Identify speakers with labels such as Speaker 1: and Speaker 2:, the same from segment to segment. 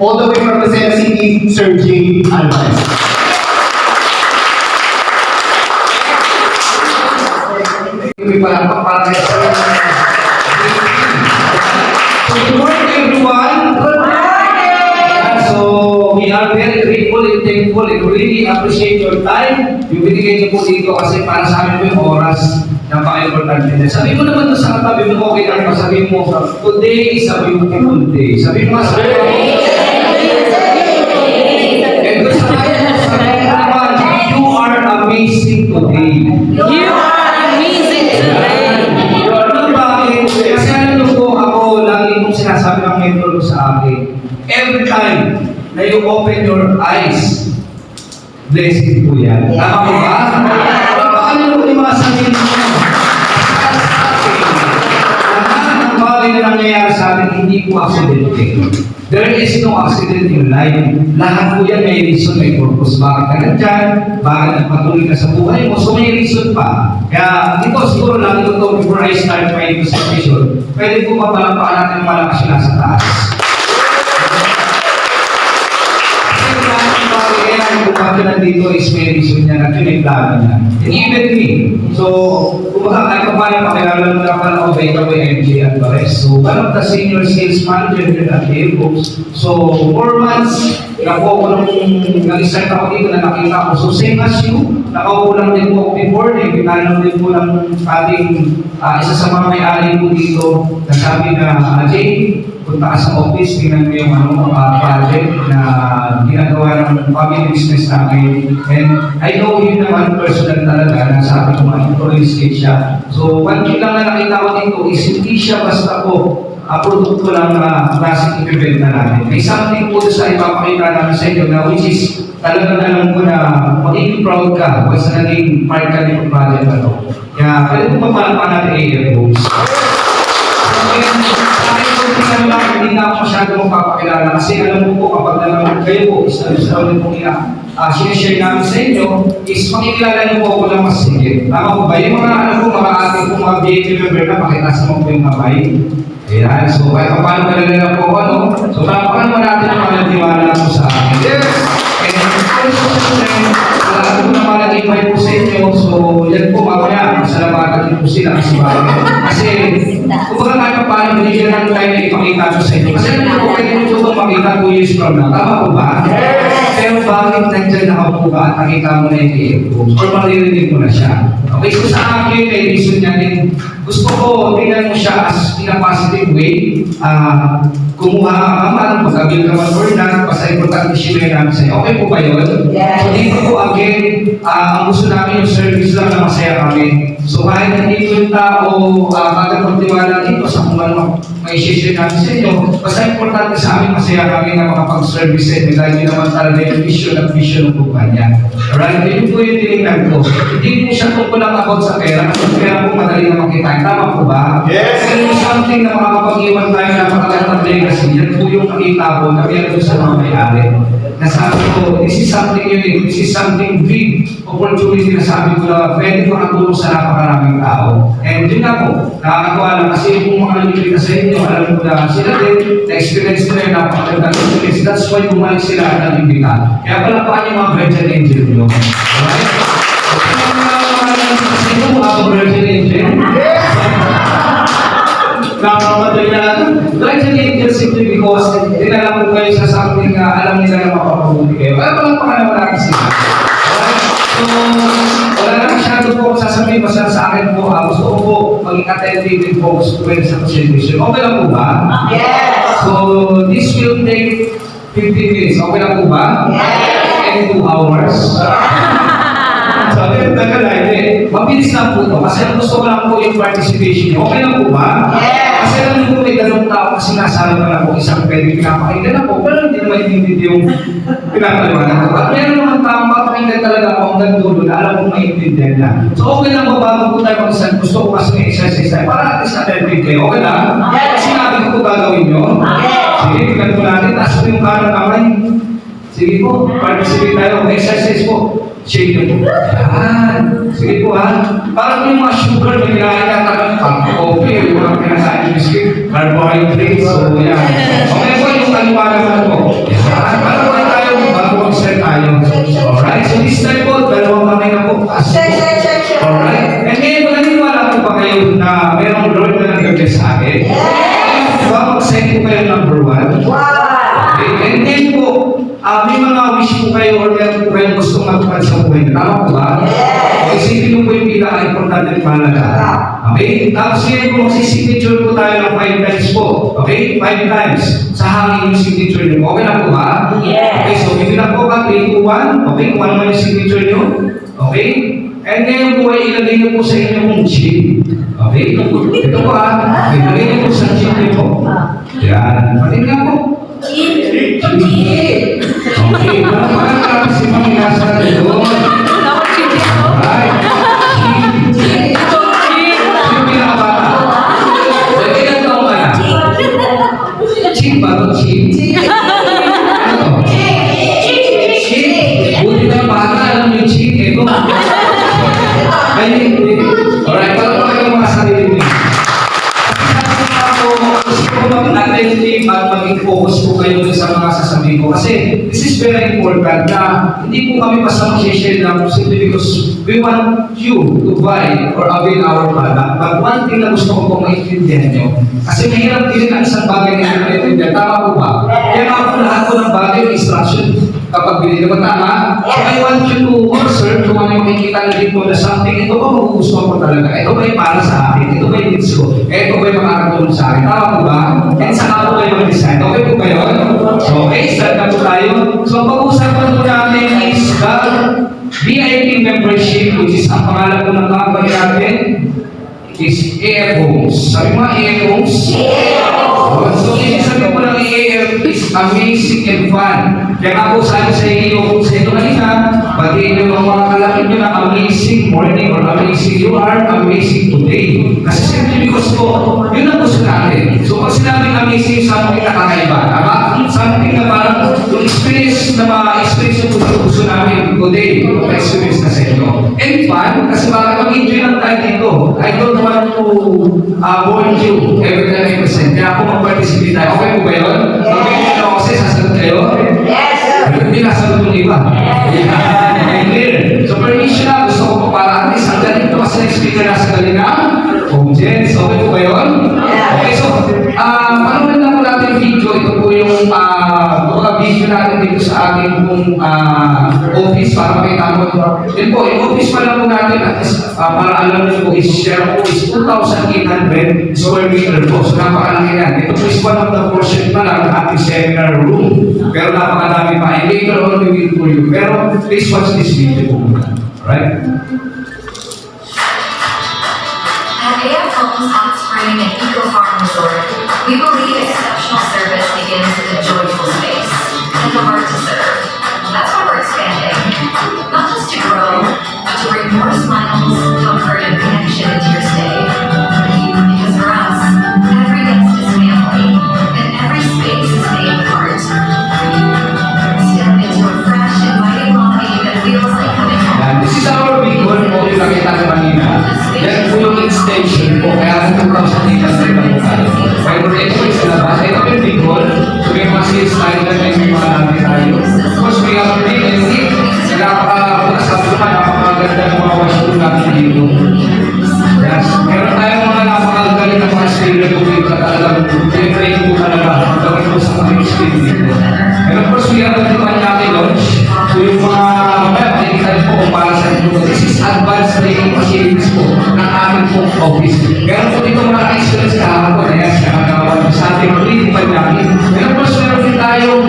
Speaker 1: all the way from Quezon City, Sir J. Alvarez.
Speaker 2: Good morning, everyone. Good morning. So, we are very grateful and thankful and really appreciate your time. Yung binigay niyo po dito kasi para sa amin po yung oras. Napaka-importante. Sabi mo naman to sa katabi mo, okay lang, sabi mo, today is a beautiful day. Sabi mo, sabi mo, and gusto tayo, sabi mo naman, you are amazing today.
Speaker 3: You are amazing today.
Speaker 2: Ano bakit? Kasi ano po ako, lagi kong sinasabi ng mentor ko sa akin, every time na you open your eyes, blessing po yan. Tama po ba? Paano mo yung mga sabihin mo? Lahat ng bagay na nangyayari sa atin, hindi po accidental. There is no accident in life. Lahat po yan may reason, may purpose. Bakit ka nandyan? Bakit nagpatuloy ka sa buhay mo? So may reason pa. Kaya dito siguro lang ito before I start my presentation, pwede po mapalampakan natin ng malakas yung nasa taas. Kung nandito is may reason niya na pinaglaban niya. And even me. So, kumbaga kahit pa paano pakilala mo na pala ako ikaw ay MJ Alvarez. So, one of the senior sales manager here at Airbox. So, 4 months na po ako nung nag-start ako dito na nakita ko. So, same as you, nakaupo lang din po ako before. Pinanong din po ng ating isa sa mga may-ari po dito na sabi na, Jay, punta ka sa office, tingnan mo yung project na ginagawa ng family business namin. And I know him naman personal talaga na sabi ko real estate siya. So, one thing lang na nakita ko dito is hindi siya basta po produkto lang na klaseng ibibenta namin. May something po sa ipapakita namin sa inyo na which is talagang alam ko na magiging proud ka kasi naging part ka nito project na to. Kaya pwede po mapalapan natin Airbox. Hindi na ako masyado magpapakilala kasi alam mo po kapag naman kayo po is nalusaw po sinishare namin sa inyo is makikilala niyo po ako ng mas sigit. Tama po ba? Yung mga alam po, mga ating po mga VIP member na pakitaas mo po yung kamay. Ayan, so kahit paano talaga na po ano. So paano mo natin ang panatiwala po sa akin. Yes! And lahat po na malagay po sa inyo. So yan po mamaya, masalamatan din po sila kasi bakit. Kasi kung baka kahit paano binigyan natin tayo na ipakita ko sa inyo. Kasi ano po pwede nyo po makita 2 years from now. Tama po ba? Pero bakit nandiyan nakaupo ka at nakita mo na yung Airbox? Or maririnig mo na siya? Okay, so sa akin, may reason niya din. Gusto ko, tingnan mo siya as in a positive way. Kumuha ka man, pag-abil ka man or not, basta importante share namin sa'yo. Okay po ba yun?
Speaker 3: Yes.
Speaker 2: So dito po again, ang gusto namin yung service lang na masaya kami. So kahit hindi yung tao, magpagtiwala dito sa kung ano may share namin sa inyo, basta importante sa amin masaya kami na makapag-service sa inyo dahil yun naman talaga yung vision at vision ng kumpanya. Alright, yun po yung tinignan ko. Hindi po siya tungkol lang about sa pera, kasi pera po madali na makita. Tama po ba?
Speaker 1: Yes!
Speaker 2: Kasi yung something na makakapag-iwan tayo na makagandang legacy, yan po yung nakita ko na meron sa mga may-ari. Nasabi ko, this is something unique, this is something big opportunity na sabi ko na pwede makatulong sa napakaraming tao. And yun na po, nakakatawa lang kasi kung mga nagkikita sa inyo, alam ko na sila din, na-experience nila yung napakagandang experience. That's why bumalik sila at nag-imbita. Kaya palakpakan yung mga Virgin Angel nyo. Alright? Sino mga Virgin Angel? Nakamatay na Virgin Angel simply because dinala ko kayo sa something na alam nila na mapapabuti kayo. Kaya palakpakan naman natin sila. So, wala na masyado po akong sasabihin basta sa akin po. Gusto ko po maging attentive po gusto ko sa presentation. Okay lang po ba?
Speaker 3: Yes!
Speaker 2: So, this will take 15 minutes. Okay lang po ba?
Speaker 3: Yes!
Speaker 2: And 2 hours. Sabi, tagal na hindi. Mabilis lang po ito. Kasi ang gusto ko lang po yung participation niyo. Okay lang po ba?
Speaker 3: Yes!
Speaker 2: Kasi alam niyo po may dalawang tao kasi nasali pa na po isang pwede pinapakinggan na po. Pero hindi naman hindi yung pinapaliwanag ko. At meron naman taong mapakinggan talaga ako hanggang dulo na alam kong maintindihan na. So okay lang po bago po tayo mag-isang gusto ko kasi may exercise tayo para at least attentive kayo. Okay lang?
Speaker 3: Yes!
Speaker 2: Sinabi ko po gagawin nyo?
Speaker 3: Yes!
Speaker 2: Sige, tingnan po natin. Taas po yung kanang kamay. Sige po, participate tayo. Exercise po. Shake nyo po. Yan. Sige po ha. Parang yung mga sugar na ginagawa talagang pang-coffee. Yung mga pinasahin yung biscuit. Carbohydrates. So yan. Okay po yung paliwanag na po. Yan. Para po tayo, bago mag-start tayo. Alright, so this time po, dalawang kamay na po. Alright, and ngayon po naniniwala po ba kayo na mayroong Lord na nag-bless sa akin? Diba, mag-send po kayo number 1. Okay, and then po, may mga wish po kayo or meron po kayong gusto matupad sa buhay niyo. Tama po ba? Okay, isipin niyo po yung pinaka-importante at mahalaga. Okay, tapos ngayon po, magsisignature po tayo ng 5 times po. Okay, 5 times sa hangin yung signature niyo. Okay na po ba? Okay, so bibigyan po ka, 3, 2, 1. Okay, kung ano man yung signature niyo. Okay, and ngayon po ay ilagay niyo po sa inyong chip. Okay, ito po ilagay niyo po sa chip niyo po. Yan, patin nga po. Okay, parang si Mami nasa doon. Alright. Yung pinakabata. Pwede na ito ka na. Chip ba ito? Chip? Ano to? Chip. Buti na bata, alam yung chip. Ito. Ay, hindi. Alright, paano pa kayo mga sarili niyo? At maging focus po kayo dun sa mga sasabihin ko. Kasi this is very important na hindi po kami basta mag-share lang simply because we want you to buy or avail our product. But one thing na gusto ko po maintindihan nyo. Kasi mahirap din ang isang bagay na maintindihan. Tama po ba? Kaya nga po lahat po ng bagay yung instruction kapag binili ko. Tama? So I want you to observe kung ano yung makikita na dito na something. Ito ba magugustuhan ko talaga? Ito ba yung para sa akin? Ito ba yung needs ko? Ito ba yung makakatulong sa akin? Tama po ba? And saka po kayo mag-design. Okay po ba yun? So, okay, start na po tayo. So, pag-usapan po natin is the VIP membership, which is ang pangalan po ng company natin is AF Homes. Sabi mo, AF Homes? So, ibig sabihin po ng AF is amazing and fun. Kaya nga po sabi sa iyo, sa ito kanina, pati yung mga kalapit nyo na amazing morning or amazing, you are amazing today. Kasi simply because po, yun ang gusto natin. So pag sinabing amazing, something na kakaiba, tama? Something na parang yung experience na ma-experience yung gusto namin today, yung experience na sa inyo. And fun, kasi baka mag-enjoy lang tayo dito. I don't want to bore you every time I present. Kaya ako mag-participate tayo. Okay po ba yun? Okay po na kasi sasagot kayo? Hindi nasagot yung iba. So, permission na, gusto ko pa para at least ang galing ito kasi na-speaker na sa galing na audience. Okay po ba yun? Okay, so, panood na po natin yung video. Ito po yung video natin dito sa ating pong office para makita mo. Yun po, yung office pa lang po natin at least para alam nyo po is share po is 2,800 square meter po. So, napakalaki yan. Ito po is one of the portion pa lang ng ating seminar room. Pero napakadami pa. And later on, we will for you. Pero please watch this video po. Alright?
Speaker 4: At AF Homes Hot Spring and Eco Farm Resort, we believe exceptional service begins with a joyful space and the heart to serve. That's why we're expanding. Not just to grow, but to bring more smiles, comfort, and connection into your stay. Because for us, every guest is family, and every space is made with heart. Step into a fresh, inviting lobby that feels like coming home.
Speaker 2: Yan. This is our big goal po yung nakita ko kanina. Yan po yung extension po. Kaya po 2,800 na po tayo. By the way, ito is labas. Ito po yung big goal. So may mga sales tayo na may mga natin tayo. Of course, we have big and deep. Sabi ko pa, napakaganda ng mga washroom natin dito. Yes. Meron tayong mga napakagaling na mga speaker po dito na talagang pinag-train po talaga. Gawin po sa mga experience dito. And of course, we have the natin launch. So yung mga makikita po kung para sa inyo. This is advanced training facilities po ng aming pong office. Meron po dito mga experience kahapon. Ayan, sa ating principal namin. And of course, meron din tayong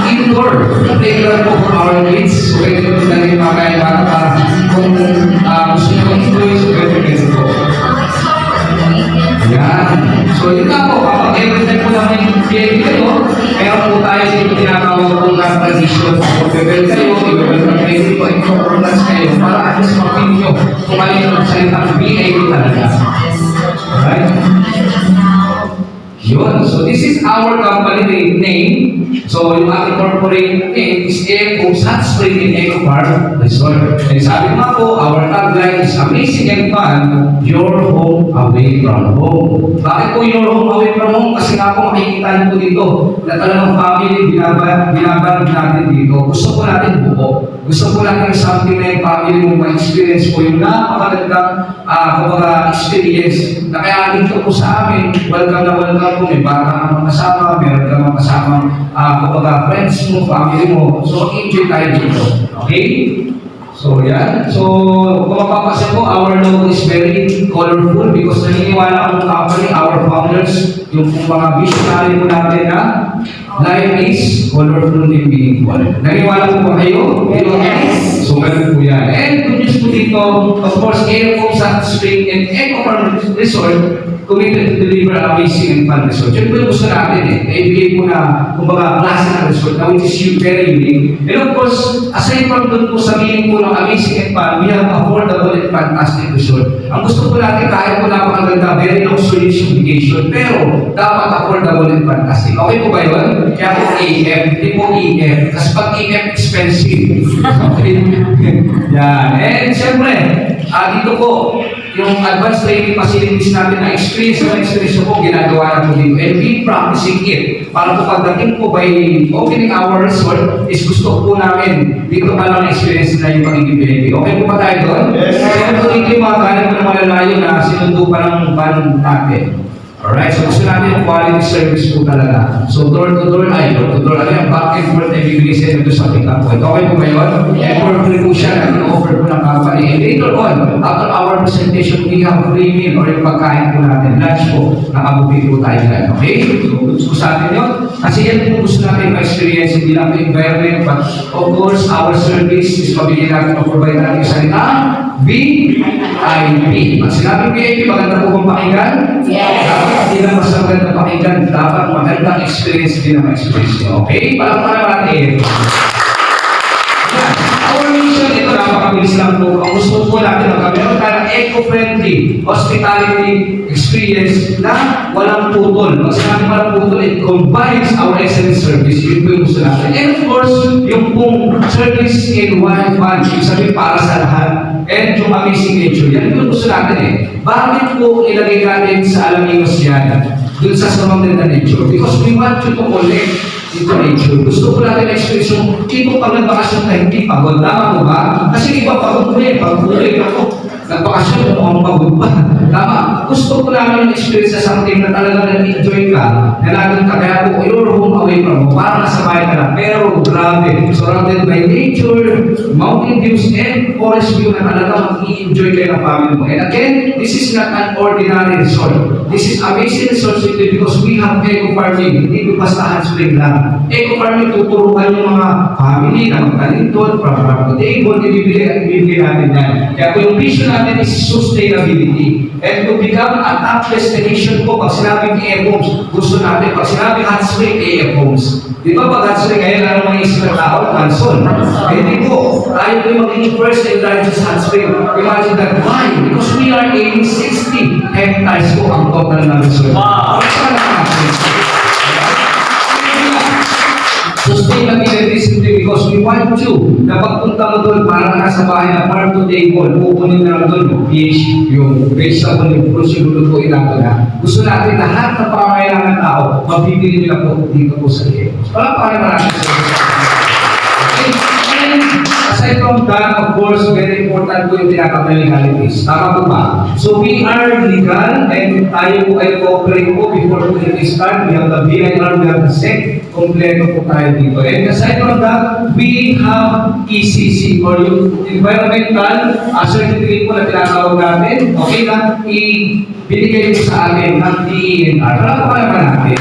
Speaker 2: indoor playground po for our kids. So pwede po na rin mga kaya para kung gusto nyo enjoy, so pwede po. Yan. So yun nga po, kapag every time po namin PIP kayo, meron po tayo yung tinatawag po na tradition. Pag-bebel kayo, i-welcome kayo dito, i-conference kayo para at least mag-pin nyo kung ano yung salitang PIP talaga. Alright? Yun. So this is our company name. So yung ating corporate name is AF Homes Hot Spring and Eco Farm Resort. And sabi ko nga po, our tagline is amazing and fun, your home away from home. Bakit po your home away from home? Kasi nga po makikita niyo po dito na talagang family binaban natin dito. Gusto po natin buo. Gusto po natin something na yung family mo ma-experience po yung napakagandang kumbaga experience na kaya dito po sa amin, welcome na welcome po, may bata kang kasama, meron ka mga kasama kumbaga friends mo, family mo. So enjoy tayo dito. Okay? So yan. So kung mapapansin po, our logo is very colorful because naniniwala akong company, our founders, yung mga visionary po natin na life is colorful and meaningful. Naniniwala po ba kayo?
Speaker 3: Yes.
Speaker 2: So ganun po yan. And good news po dito, of course, Air Home Sat Spring and Eco Farm Resort committed to deliver amazing and fun resort. Yun po yung gusto natin eh. Naibigay po na, kumbaga, klase ng resort na which is very unique. And of course, aside from doon po sa meaning po ng amazing and fun, we have affordable and fantastic resort. Ang gusto po natin, kahit po napakaganda, very luxurious yung vacation, pero dapat affordable and fantastic. Okay po ba yun? Kaya po AF, hindi po EF. Kasi pag EF, expensive. Okay? Yan. And siyempre, dito po, yung advanced training facilities natin na experience po, ginagawa na po dito. And we practicing it. Para po pagdating po by opening our resort, is gusto po namin dito pa lang experience na yung pagiging Pilipino. Okay po ba tayo doon?
Speaker 1: Yes.
Speaker 2: Kaya po dito yung mga galing po na malalayo na sinundo pa ng ban natin. Alright, so gusto natin yung quality service po talaga. So door to door, ano yan, back and forth na ibigay sa inyo sa pick-up point. Okay po ba yun? And for free po siya na offer po ng company. And later on, after our presentation, we have free meal or yung pagkain po natin, lunch po, nakabubi po tayo dyan. Okay? So gusto sa atin yun. Kasi yan po gusto natin ma-experience, hindi lang yung environment, but of course, our service is pabigyan natin o provide natin sa salita, VIP. Pag sinabing VIP, maganda po bang pakinggan?
Speaker 3: Yes.
Speaker 2: Dapat hindi lang basta maganda pakinggan, dapat magandang experience din ang experience nyo. Okay? Palakpakan natin. Yan. Our mission, ito napakabilis lang po. Ang gusto po natin magkameron tayo ng eco-friendly hospitality experience na walang putol. Pag sinabi walang putol, it combines our excellent service. Yun po yung gusto natin. And of course, yung pong service in one fund, yung sabi para sa lahat, and yung amazing nature. Yan po yung gusto natin eh. Bakit po ilagay natin sa Alaminos yan? Dun sa surrounded na nature? Because we want you to collect into nature. Gusto ko natin na-experience yung tipo pag nagbakasyon na hindi pagod. Tama po ba? Kasi iba pagod mo eh. Pag huli ako, nagbakasyon mo mukhang pagod pa. Tama. Gusto ko namin yung experience sa something na talaga na-enjoy ka. Na laging ka kaya po, your home away from home. Parang nasa bahay ka na. Pero grabe. Surrounded by nature, mountain views, and forest view na talaga mag-i-enjoy kayo ng family mo. And again, this is not an ordinary resort. This is amazing resort simply because we have eco farming. Hindi ko basta handspring lang. Eco farming, tuturuan yung mga family na magtanim doon, from the table, ibibigay natin yan. Kaya po yung vision natin is sustainability. And to become a top destination po, pag sinabing AF Homes, gusto natin, pag sinabing hot spring, AF Homes. Di ba pag hot spring, ngayon lang mga isip ng tao, Manson. Hindi po, tayo po yung magiging first and largest hot spring. Imagine that. Why? Because we are aiming 60 hectares po ang total na resort. Wow! Sustainability simply because we want you na pagpunta mo doon para nasa bahay na farm to table, pupunin na lang doon yung fish, yung vegetable, yung fruits, yung lulutuin natin na. Gusto natin lahat ng pangangailangan ng tao, mabibili nila po dito po sa iyo. Parang maraming aside from that, of course, very important po yung tinatawag na legalities. Tama po ba? So we are legal and tayo po ay cooperate po before po we start. We have the BIR, we have the SEC. Kompleto po tayo dito. And aside from that, we have ECC or yung environmental certificate po na tinatawag natin. Okay na, ibinigay po sa atin ng DENR. Wala po naman natin.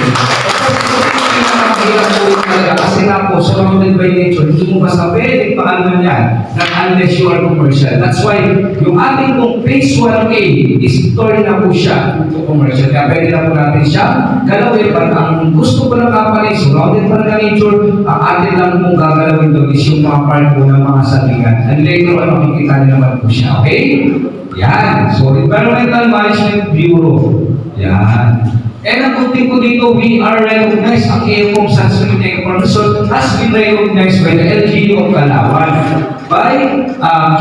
Speaker 2: Kasi nga po, surrounded by nature, hindi mo basta pwede paano yan unless you are commercial. That's why yung ating pong phase 1A is turn na po siya to commercial. Kaya pwede na po natin siya galawin. But ang gusto ko ng company, surrounded pa na nature, ang atin lang pong gagalawin doon is yung mga part po ng mga salingan. And later on, makikita niyo naman po siya. Okay? Yan. So, Environmental Management Bureau. Yan. And ang good thing po dito, we are recognized, ang AFCOM San Sumunod Resort has been recognized by the LGU of Calauan by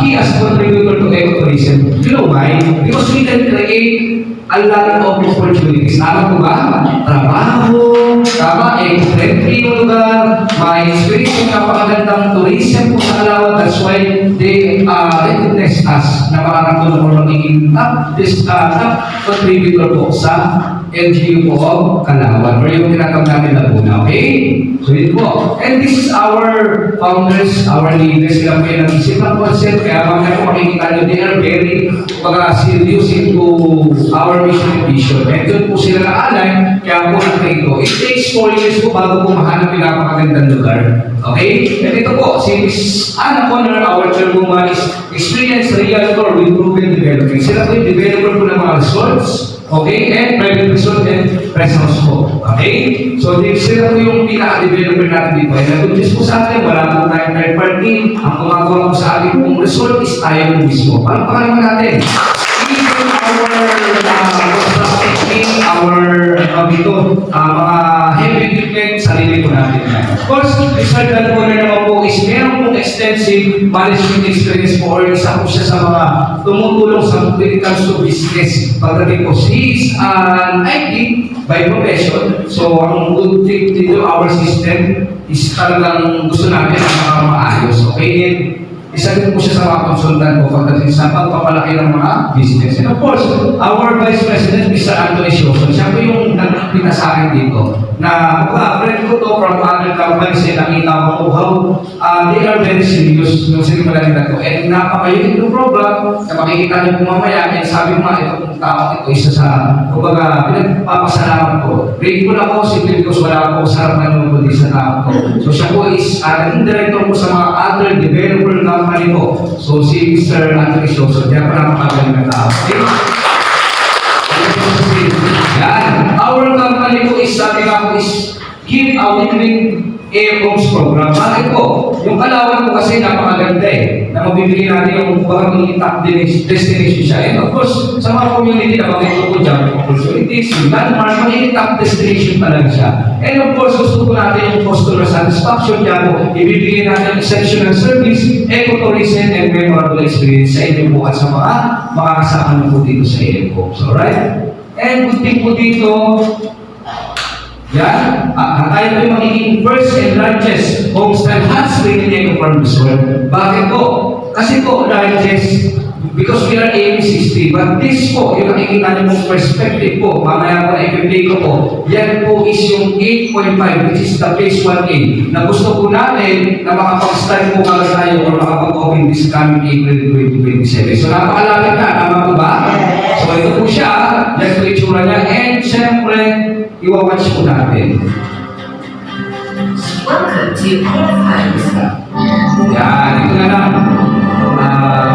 Speaker 2: key as contributor to ecotourism. You know why? Because we can create a lot of opportunities. Tama po ba? Trabaho, tama, eco-friendly yung lugar, may experience yung napakagandang tourism po sa Calauan. That's why they recognize us na makakatulong o magiging top contributor po sa LGU po of Calauan or yung tinatawag namin Laguna. Okay? So yun po. And this is our founders, our leaders, sila po yung nag-isip ng concept, kaya mamaya po makikita nyo, they are very serious into our mission and vision. And doon po sila na-align, kaya po ito. It takes 4 years po bago po mahanap yung napakagandang lugar. Okay? And ito po, si Ms. Anna Conner, our chairwoman, is experienced realtor with proven development. Sila po yung developer po ng mga resorts, okay, and private resort and rest house po. Okay? So, sila po yung pinaka-developer natin dito. And nag-udyos po sa atin, wala po tayong third party. Ang gumagawa po sa ating pong resort is tayo po mismo. Paano pa naman natin? Even mga heavy equipment, sarili po natin. Of course, Mr. Dan Conner naman po is meron pong extensive management experience po or isa po siya sa mga tumutulong sa when it comes to business. Pagdating po, he is an IT by profession. So, ang good thing dito, our system is talagang gusto natin na maayos. Okay? And isa din po siya sa mga konsultan po pagdating sa pagpapalaki ng mga business. And of course, our Vice President, Mr. Anthony Sioson, siya po yung nagpita sa akin dito na friend ko to from other companies and nakita ko how they are very serious yung sinimula nila to. And napakayunin ng program na makikita niyo po mamaya and sabi ko nga ito kung tao ito isa sa kumbaga pinagpapasalamat ko. Grateful ako simply because wala ako sa harapan kundi sa tao ko. So siya po is naging director po sa mga other developer company po. So si Mr. Anthony Sioson, diyan pa napakagaling na tao. Okay? Yan. Our company po is, sabi nga po is, give a win-win AFCOMS program. Bakit po? Yung Calauan po kasi napakaganda na mabibigyan natin yung bagong top destination siya. And of course, sa mga community na bakit po dyan, opportunities, yung landmark, magiging top destination talaga siya. And of course, gusto po natin yung customer satisfaction dyan po. Ibibigyan natin exceptional service, ecotourism, and memorable experience sa inyo po at sa mga makakasama nyo po dito sa AFCOMS. Alright? And good thing po dito, yan, tayo po yung magiging first and largest homestay hot spring in Eco Farm Resort. Bakit po? Kasi po, largest, because we are AM60, but this po, yung nakikita niyo pong perspective po, mamaya po na ipiplay ko po, yan po is yung 8.5, which is the phase 1A, na gusto po natin na makapag-start po kagad tayo or makapag-open this coming April 2027. So napakalapit na, tama po ba? So ito po siya, yan po itsura niya, and syempre, iwawatch po natin.
Speaker 4: Welcome to AFCOMS.
Speaker 2: Yan, ito na lang.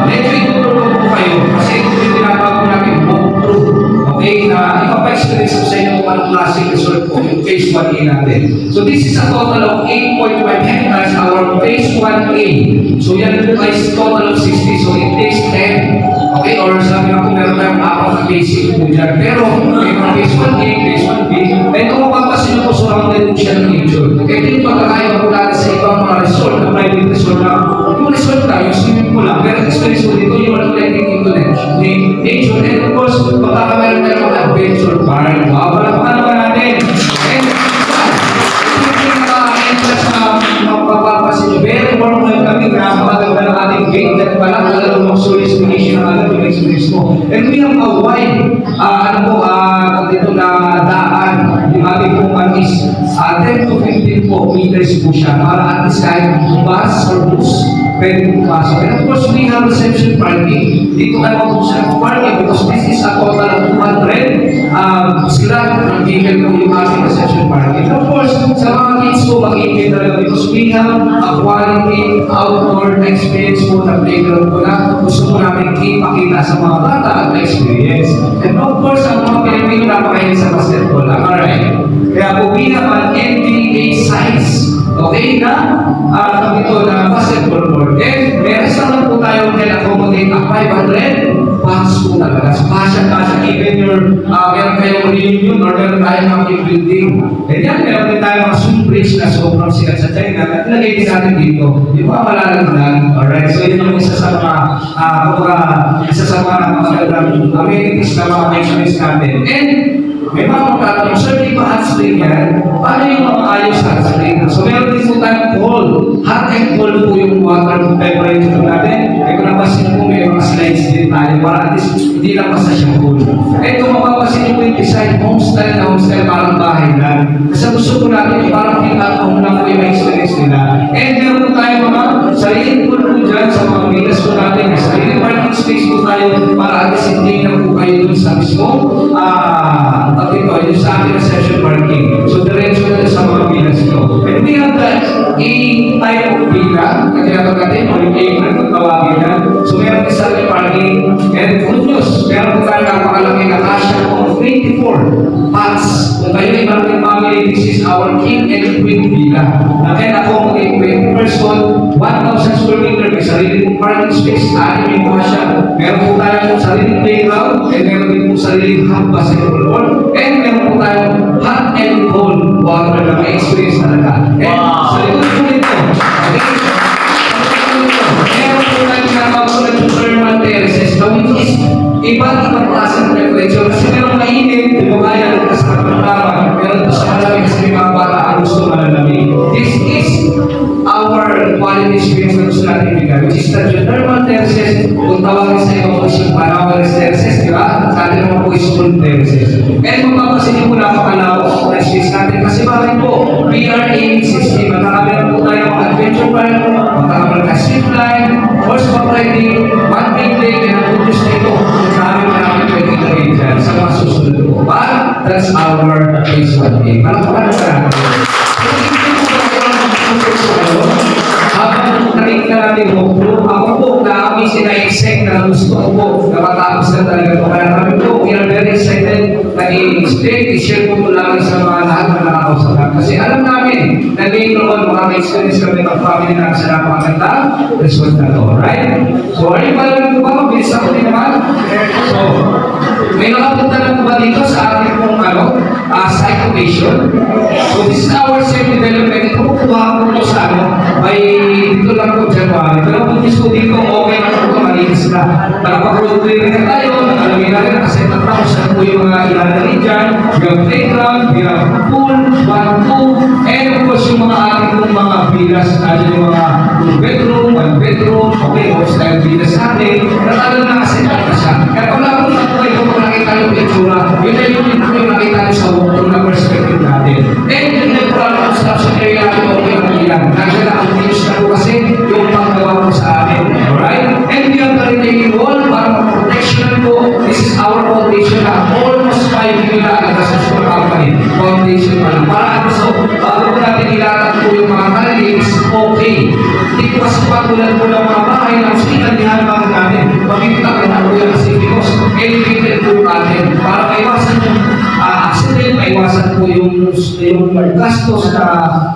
Speaker 2: Medyo itutulog po kayo kasi ito yung tinatawag po natin walkthrough. Okay, na ipapa-experience ko sa inyo kung anong klaseng resort po yung phase 1A natin. So this is a total of 8.5 hectares, our phase 1A. So yan po guys, total of 60. So it takes 10. Okay, or sabi nga po meron tayong apat na basic po dyan. Pero may mga phase 1A, phase 1B, may kung mapapasin nyo po surrounded po siya ng nature. Kaya din pagkakaiba po natin sa ibang mga resort, na private resort na yung resort tayo, swimming pool lang. Pero experience po dito, yung letting into nature. And of course, pagkakameron tayo ng adventure park. Wala pa naman natin. And yung entrance na mapapasin nyo, very warm welcoming na magaganda ng ating gate at pala talagang mag-solicitation ng ating experience mo. And we have a wide, dito na daan, yung ating pong is 10 to 15 po meters po siya para at least kahit bus or bus pwede pumasok. And of course, we have reception parking. Dito tayo mag-reception parking because this is a total of 200 slot ng vehicle po yung ating reception parking. And of course, sa mga kids po mag-iipin talaga because we have a quality outdoor experience po na playground po na gusto po namin ipakita sa mga bata at experience. And of course, ang mga Pilipino napakahilig sa basketball. Alright. Kaya po, we have an NBA size. Okay na? Ito na basketball court. And may restaurant po tayo can accommodate a 500 box po talaga. So, kasya, even your, meron kayong reunion or meron tayong mga building. Ganyan, meron din tayong mga swing bridge na sobrang sikat sa China. At ilagay din natin dito. Di ba malalang. Alright, so yun yung isa sa mga, isa sa mga magandang amenities na mga mentionist natin. And, may mga magtatanong, sir, di ba hot spring yan? Paano yung mga ayos hot spring? So, meron din po tayong cold. Hot and cold po yung water temperature natin. Eh, kung napasin po, may mga slides din tayo para at least hindi lang basta siyang cold. Eh, kung mapapasin niyo po yung design, homestyle na homestyle, parang bahay lang. Kasi gusto po natin yung parang pinatong lang po yung experience nila. And meron po tayo mga sariling pool po dyan sa mga milas po natin. May sariling parking space po tayo para at least hindi na po kayo dun sa mismo. Ito, yung sa ating session parking. So, diretso na sa mga bilas ito. And we have that type of villa, kaya natin, o yung apron, kung tawagin na. So, meron din sa ating parking. And good news, meron po tayo napakalaki na kasya po 24 pots. Kung kayo ay maraming family, this is our king and queen villa. Na kaya accommodate 20 person, 1,000 square meter, may sariling parking space, anim yung kasya. Meron po tayo sariling playground, and meron din po sariling hub basketball court. And meron po tayong hot and cold water na may experience talaga. And sa likod po nito, meron po tayong nakapagsulat yung thermal terraces na which is iba't ibang klase ng temperature. Kasi meron mainit, di ba kaya kasi kapag meron po sa malamig kasi may mga bata ang gusto malalamig. This is our quality experience na gusto natin ibigay, which is the thermal terraces. Kung tawagin sa iyo po yung Panawal terraces, di ba? Sa atin naman po is cold terraces. And mapapasin niyo po napakalawak po na space natin kasi bakit po, we are in system. Magkakameron po tayo mga adventure park, magkakameron ka zip line, horseback riding, one big lake, and ang tutos na ito, marami pwede gawin dyan sa mga susunod po. But that's our phase 1A. Parang natin. Habang nakikita natin po, ako po na kami sina-exec na gusto ko po na matapos na talaga ito. Kaya kami po, we are very excited na i-explain, i-share po lagi sa mga lahat na nakakausap natin. Kasi alam namin na later on, makaka-experience kami ng family namin sa napakaganda result na ito. Alright? So, ano yung pala po ba? Mabilis ako din naman. So, may nakapunta na po ba dito sa ating pong site location? So, this is our self-development. Ito po po po sa by dito lang po January. Pero kung gusto dito, okay na po malinis na. Nakapag-road clearing na tayo, nakalagay na rin, kasi tatapos na po yung mga ilalagay dyan. We have playground, we have pool, one pool, and of course yung mga ating mga villas, yung mga 2 bedroom, 1 bedroom, okay, hostile villas natin, natalo na kasi na siya. Kaya pag lang po na po kayo, kung nakita yung pictura, yun na yung nakita nyo sa walk-through na perspective natin. And yung natural construction area natin, okay na yan. Nandiyan na ang finish na po kasi yung panggawa po sa atin. Alright? And we have the retaining wall para ma-protection po. This is our foundation na almost 5 million na construction company. Foundation pa lang. Para so, bago po natin ilatag po yung mga candidates, okay. Hindi po kasi patulan po ng mga bahay na mas itandihan natin. Pagkita ka na po yan kasi because elevated po natin. Para maiwasan yung accident, maiwasan po yung gastos na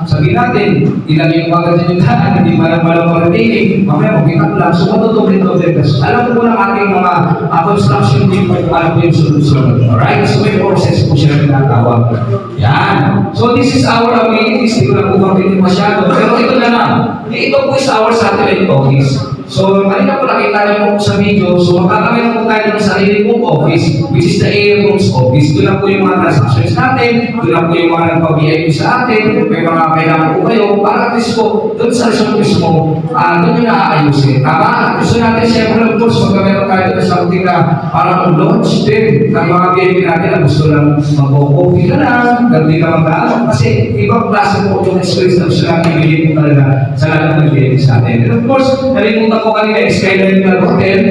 Speaker 2: sabihin natin, ilagay yung bagay yung daan, hindi malang maratinig, mamaya mabigat lang. So, matutuloy-tuloy. Alam po ng ating mga construction team kung ano po yung solusyon. Alright? So, may process po siya tinatawag. Yan. So, this is our amenities. Hindi ko na po mapitin masyado. Pero ito na lang. Ito po is our satellite office. So, kanina po nakita niyo po sa video, so magkakamit po tayo ng sarili pong office, which is the A-Rooms office. Doon na po yung mga transactions natin, doon na po yung mga nagpa-VIP sa atin, may mga kailangan po kayo, para at least po, doon sa resort mismo, doon yung naaayusin. Tama? Gusto natin siyempre, of course, magkameron tayo doon something na parang launch din ng mga VIP natin na gusto lang mag-coffee na lang, gandi na mag-aalam. Kasi ibang klase po yung experience na gusto natin ibigay po talaga sa lahat ng VIP sa atin. And of course, nalimutan ko kanina, Skyline na Hotel,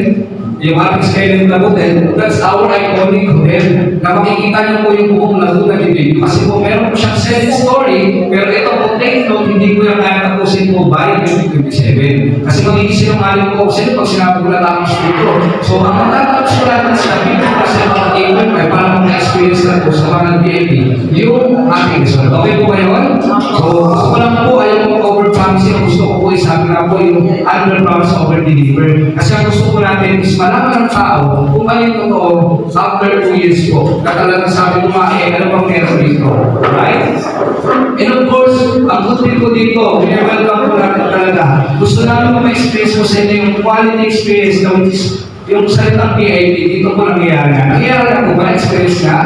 Speaker 2: yung ating Skyline na Hotel, that's our iconic hotel, na makikita niyo po yung buong Laguna ni Baby. Kasi po meron po siyang 7-story, pero ito po, take note, hindi po yung kaya tapusin po by 2027. Kasi magiging sinungaling po kasi pag sinabi ko na tapos dito. So, ang matatapos ko natin sa video kasi mga table, ay parang mga experience na po sa mga VIP, yung ating resort. Okay po ba yun? So, gusto ko lang po, ayaw mo over namin sila, gusto ko po, sabi nga po yung under promise over deliver. Kasi ang gusto ko natin is malaman ng tao kung ano yung totoo after 2 years po. Na talagang sabi ko ano bang meron dito? Right? And of course, ang good thing ko dito, welcome po natin talaga. Gusto namin ma-experience mo sa inyo yung quality experience na which is yung salitang PIP, dito po nangyayari na. Nangyayari na po ba? Experience na?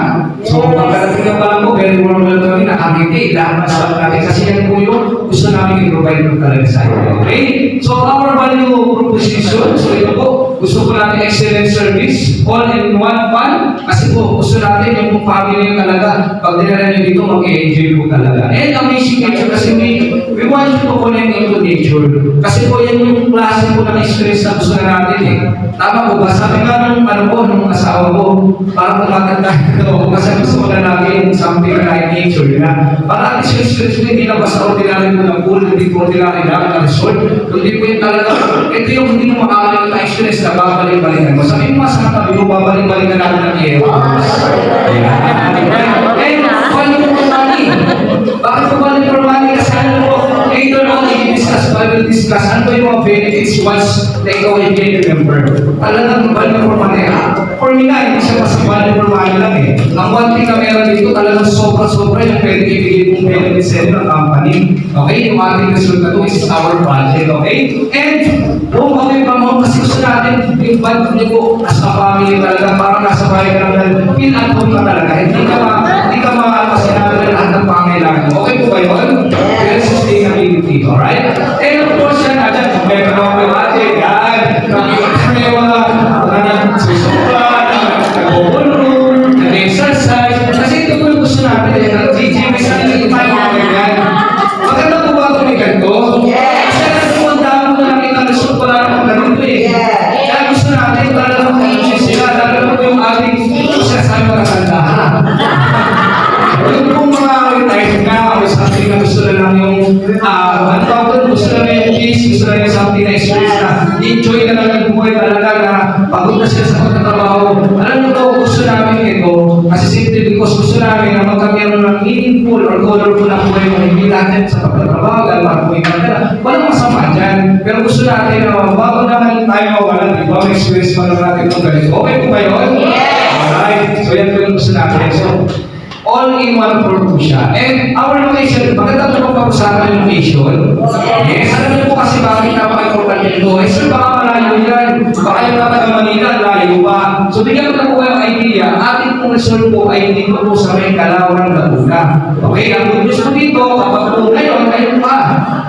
Speaker 2: So, pagkarating na pala po, very warm welcome na nakakiti. Dahil masasabi natin kasi yan po yung gusto namin i-provide po talaga sa inyo. Okay? So, our value proposition, so ito po, gusto po natin excellent service, all in one fund. Kasi po, gusto natin yung family nyo talaga. Pag dinala nyo dito, mag-enjoy po talaga. And amazing nature kasi we want you to connect into nature. Kasi po, yan yung klase po ng experience na gusto na natin eh. Tama po ba? Sabi nga nung asawa ko, parang tumatanda ito, kasi gusto ko na lagi yung something like nature na. Para at least yung experience mo, hindi na basta ordinary mo ng pool, hindi po ordinary lang na resort, kundi po yung talaga, ito yung hindi mo makakalit na experience na babalik-balikan mo. Sabi mo sa katabi mo, babalik-balikan natin ng iyo. Eh, value for money. Bakit po value for money? Kasi ano po, later on, I will discuss ano yung mga benefits once na ikaw ay remember. Talagang value for money. For me na, hindi siya kasi value for money lang eh. Ang one thing na meron dito, talagang sobra-sobra yung pwede ibigay kong benefits sa inyo ng company. Okay? Yung ating resulta to is our budget. Okay? And, kung kami pa mo, kasi gusto natin, yung budget niyo po, as a family talaga, parang nasa bahay ka lang, feel at home ka talaga. Hindi ka makakasinabi na lahat ng pangailangan mo. Okay po ba yun? Very sustainability. Alright? And of course, yan, agad, kung may panawag natin, yan, nag-susupa, nag-overload, nag-exercise, kasi ito po yung gusto natin, GGM is really time mga ganyan. Maganda po ba ito may ganito? Kasi po ang dami mo na nakita, gusto ko lang ang ganito eh. Kaya gusto natin, talagang mag-isip sila, lalo po yung ating sasabi mga kandahan. Yung pong mga retired na, or something na gusto na lang yung, gusto na lang yung peace, gusto na yung something na experience na enjoy na lang yung buhay talaga na pagod na sila sa pagtatrabaho. Alam mo to, gusto namin ito, kasi simply because gusto namin na magkakaroon ng meaningful or colorful na buhay mo, hindi natin sa pagtatrabaho, dahil buhay ka na. Walang masama dyan. Pero gusto natin na bago naman tayo mawalan, di ba? May experience pa naman natin itong ganito. Okay po ba yun? Alright. So yan po yung gusto natin. So, all-in-one for po siya. And our location, maganda po pag-usapan yung location. Yes, alam niyo po kasi bakit napaka-important nito. Eh, sir, baka malayo yan. Baka yung taga Manila, layo pa. So, bigyan ko na po yung idea. Ating pong resort po ay dito po sa may Calauan, Laguna. Okay, ang good news po dito, kapag po ngayon pa.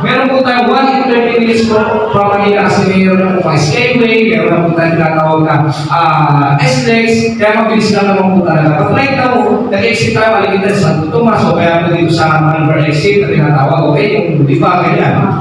Speaker 2: Meron po tayo 1 to 30 minutes po from Manila kasi mayroon na po Skyway, meron na po tayo tinatawag na SLEX, kaya mabilis lang naman po talaga. But right now, nag-exit tayo Aligitan sa Santo Tomas, o kaya po dito sa Manbar exit na tinatawag, okay, yung di ba, ganyan.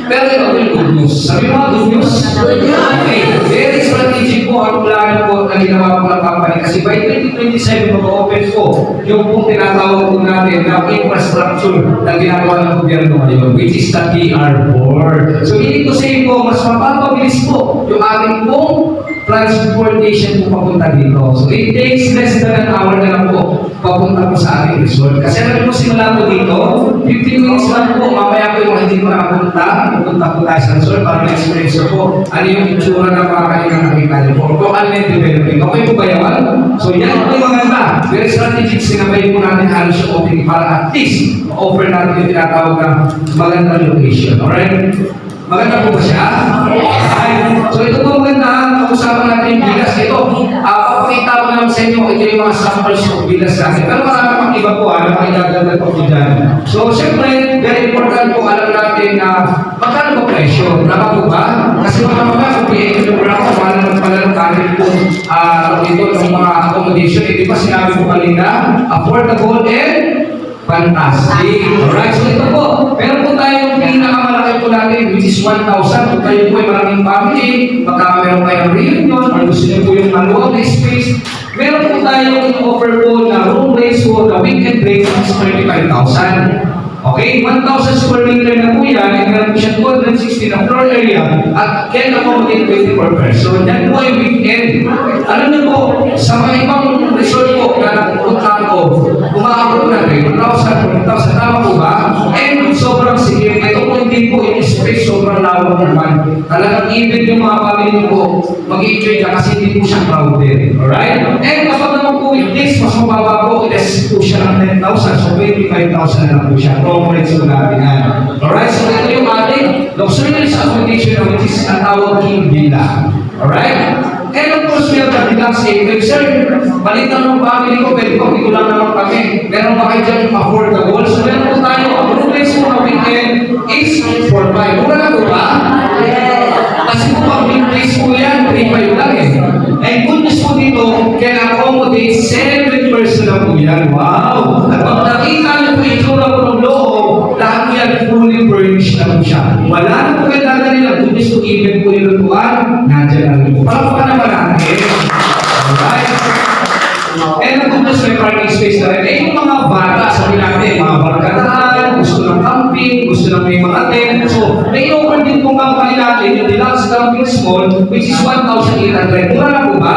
Speaker 2: Pero ito yung good news. Sabi mo, good news? Okay, very strategic po ang plano po na ginawa po ng company kasi by 2027 mag-open po yung pong tinatawag po natin na infrastructure na ginagawa ng gobyerno ngayon, which is the PR4. So, hindi ko say po, mas mapapabilis po yung ating pong transportation po papunta dito. So, it takes less than an hour na lang po papunta po sa ating resort. Kasi alam mo, simula po dito, 15 minutes lang po, mamaya po yung mga hindi ko nakapunta, pupunta po tayo sa resort para na-experience ko po ano yung itsura ng mga kanilang nakita niyo po. Kung ano yung developing. Okay po ba yan? So, yan po yung maganda. Very strategic, sinabay po natin halos yung opening para at least offer natin yung tinatawag na magandang location. Alright? Maganda po ba siya? Yes. So ito po maganda, pag-usapan natin yung bilas. Ito, papakita ko naman sa inyo, ito yung mga samples ng bilas natin. Pero marami pang iba po, makikaganda po dyan. So siyempre, very important po alam natin na magkano po presyo. Tama po ba? Kasi mga kung i-equilibrate ko, paano naman pala ng kanin po ito ng mga accommodation. Di ba sinabi po kanina, affordable and fantastic. Alright, so ito po. Meron po tayong pinakamalaki po natin, which is 1,000. Kung kayo po ay maraming family, baka meron tayong reunion, or gusto niyo po yung maluwag na space, meron po tayong offer po na room rates po, na weekend rate is 35,000. Okay, 1,000 square meter na po yan, and meron po siya 260 na floor area, at can accommodate 20 per person. Yan po ay weekend. Alam niyo po, sa mga ibang resort po na napunta ko, umaabot na rin, 1,000, tama po ba? And sobrang sige, ito po hindi sobrang lawak naman. Talagang even yung mga family ko, mag-enjoy ka kasi hindi po siya crowded. Alright? And kapag naman po with this, mas mababa po, less po siya ng 10,000. So 25,000 na lang po siya. Promo rate sa natin yan. Alright? So ito yung ating luxurious accommodation which is ang tawag King Villa. Alright? And of course, we have the deluxe acreage. Sir, balitan ng family ko, pwede ko, ito lang naman kami. Meron ba kayo dyan yung affordable? So meron po tayo, ang place mo na weekend is 4-5. Mura na po ba? Kasi po pag place po yan, 3-5 lang eh. And good news po dito, can accommodate 7 person na po yan. Wow! At pag nakita niyo po itsura po ng loob, lahat yan fully furnished na po siya. Wala na po kayo dadalhin na good news po, even po yung lutuan, nandiyan lang po. Palakpakan naman natin. Alright? And ang good news, may parking space na rin. Eh, yung mga bata, sabi natin, mga barkadahan, gusto ng camping, gusto ng may mga tent. So, may offer din po company natin, yung deluxe camping small, which is 1,800. Mura na po ba?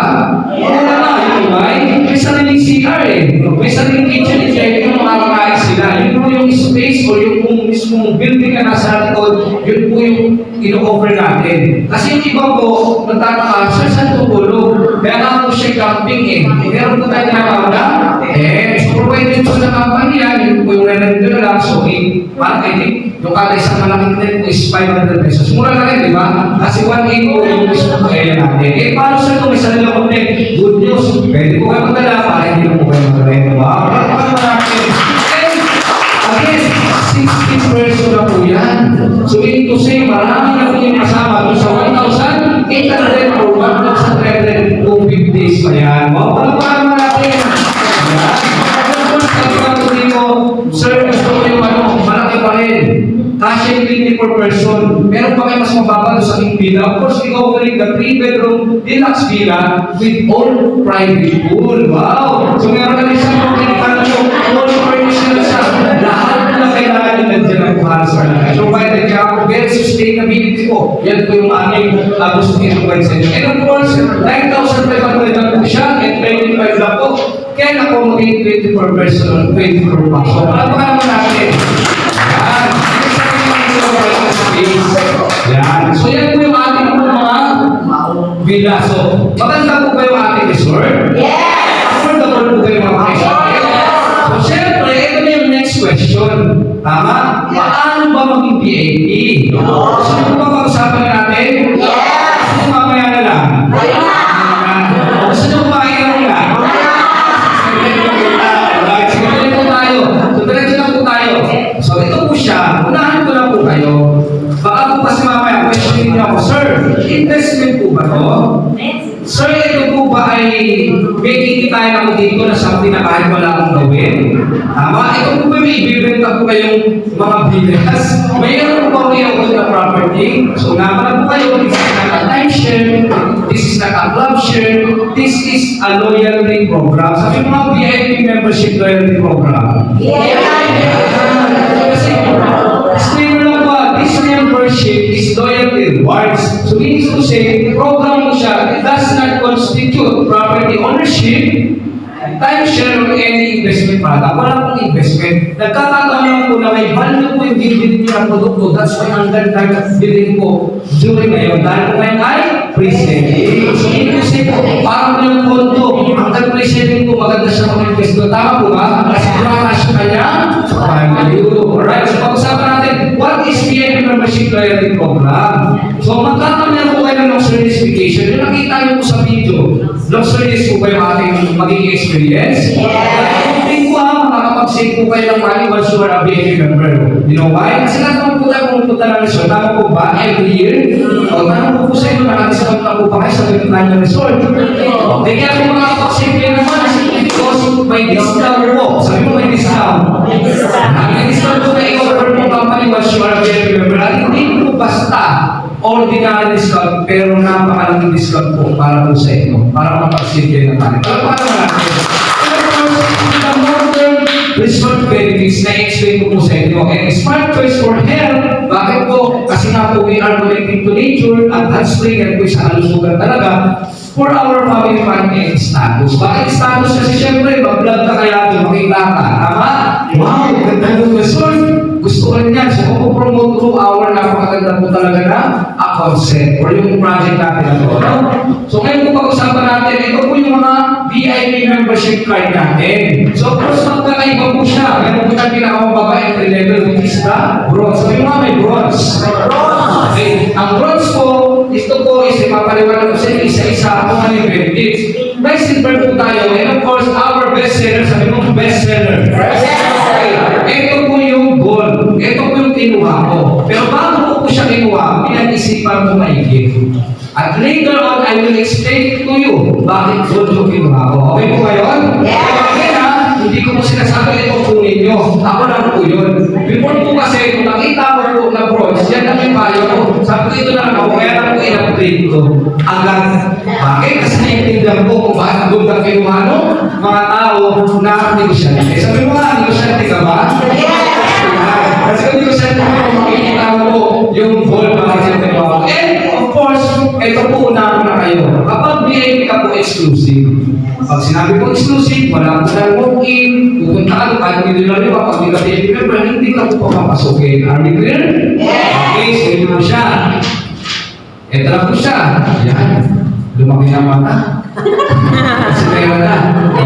Speaker 2: Mura na, yun ba? May sariling CR eh. May sariling kitchen eh. Yung mga makakain sila. Yun po yung space or yung mismong building na nasa likod, yun po yung ino-offer natin. Kasi yung iba po, nagtataka, sir, saan tutulog? Kaya nga po siya camping eh. Meron po tayo tinatawag na, so pwede po sa company yan, yun po yung re-rent na lang, so parang I think, yung kada isang malaking tent po is 500 pesos. Mura na rin, di ba? Kasi 1.8 po yung mismo po kaya natin. Eh, paano sir kung may sarili akong tent? Good news, pwede po kayo magdala para hindi na po kayo mag-rent. Wow, paano natin? Again, 16 person na po yan. So, meaning to say, marami na po yung kasama doon sa 1,800 or 1,300 250 days pa yan. Wow, paano natin? Ayan. Sir, gusto ko yung malaki pa rin. Kasi 20 per person. Meron pa kayo mas mababa sa aking villa. Of course, we offering the 3-bedroom deluxe villa with all private pool. Wow! So meron kami sa mga all furnished na siya. Lahat na kailangan nyo nandiyan ang para sa kanila. So by the kaya ako, very sustainability ko. Yan po yung aming gusto nito by sa inyo. And of course, 9,500 lang po siya and 25 lang po. Can accommodate 24 person, 24 box. So, paano naman natin? Yan. Yan. So, yan po yung ating mga villa. So, maganda po ba yung ating resort? Yes! Affordable po ba yung mga resort? So, syempre, ito na yung next question. Tama? Paano ba maging VIP? So, ano ba pag-usapan natin? Yes! Gusto nyo mamaya na lang? Gusto nyo kumain na lang? So, ito po siya. Unahan ko lang po kayo. Baka po kasi mamaya, question niyo ako, Sir, investment po ba to? Sir, ito po ba ay may kikitain ako dito na something na kahit wala akong gawin? Tama? Ito po ba may ibibenta po kayong mga bigas? Mayroon po kayo doon na property? So, naman po kayo, this is not a timeshare, this is not a club share, this is a loyalty program. Sabi mga VIP membership loyalty program. Kasi, disclaimer lang po, this membership is loyalty rewards. So, means to say, program mo siya, it does not constitute property ownership, timeshare or any investment product. Wala pong investment. Nagkakataon lang po na may value po yung bibili niyo ng produkto. That's why ang ganda ng billing po during ngayon. Dahil po ngayon ay pre-selling. So, kasi po, parang yung kondo, ang pre-selling po, maganda siya mag-invest doon. Tama po ba? Kasi wala siya kanyang value. Alright, so pag-usapan natin, what is VIP membership loyalty program? So, magkakaroon po kayo ng luxurious vacation. Yung nakita niyo po sa video, luxurious po ba yung ating magiging experience? Kung po makakapag-save po kayo ng money once you are a VIP member. You know why? Kasi naman po tayo pumunta ng resort. Tama po ba? Every year? O, tama po sa inyo, nakadiscount na po ba kayo sa pinaglaan ng resort? Okay, kaya kung makakapag-save kayo naman, because may discount po. Sabi mo may discount. May discount po na i-offer po company once you are a VIP member. At hindi po basta ordinary discount, pero napakalaking discount po para po sa inyo. Para makapag-save kayo ng money. Pero paano natin? The long-term resort benefits na i-explain ko po sa inyo. And smart choice for health, bakit po? Kasi nga po we are connecting to nature at hot spring at po sa kalusugan talaga for our family fun and status. Bakit status? Kasi syempre, mag-vlog ka kaya ito, makita ka. Tama? Wow, ganda ng resort. Gusto ko rin yan. So, kung promote through our napakaganda po talaga na concept or yung project natin na to. No? So, ngayon kung pag-usapan natin, ito po yung mga VIP membership card natin. So, of course, magkakaiba po siya. Meron po tayong pinakamababa entry level, which is the bronze. So, yung mga may bronze. Okay. Ang bronze po, ito po is ipapaliwanag ko sa inyo isa-isa kung ano yung benefits. May silver po tayo, and of course, our best seller, sabi mo, best seller. Okay. Ito po yung gold. Ito po yung kinuha ko. Pero bago ko siya kinuha, pinag-isipan ko maigit. At later on, I will explain to you bakit gold yung kinuha ko. Okay po ngayon? Again ha, hindi ko po sinasabi ito kunin nyo. Ako lang po yun. Before po kasi, kung nakita ko po na bronze, yan ang yung bayo ko. Sabi ko ito na lang ako, kaya lang po in-upgrade ko. Agad. Bakit? Kasi naiintindihan ko kung bakit gold ang kinuha no? Mga tao na negosyante. Sabi mo nga, negosyante ka ba? Kasi kung negosyante ko, makikita mo yung gold bakit yung kinuha ko. And of course, ito po una na kayo. Kapag VIP ka po exclusive, pag sinabi ko exclusive, wala po na walk-in, pupunta ka doon, kahit hindi nila kapag hindi ka VIP member, hindi ka po papapasukin. Are we clear? Okay, so ito po siya. Ito na po siya. Yan. Lumaki na mata. Kasi pera na.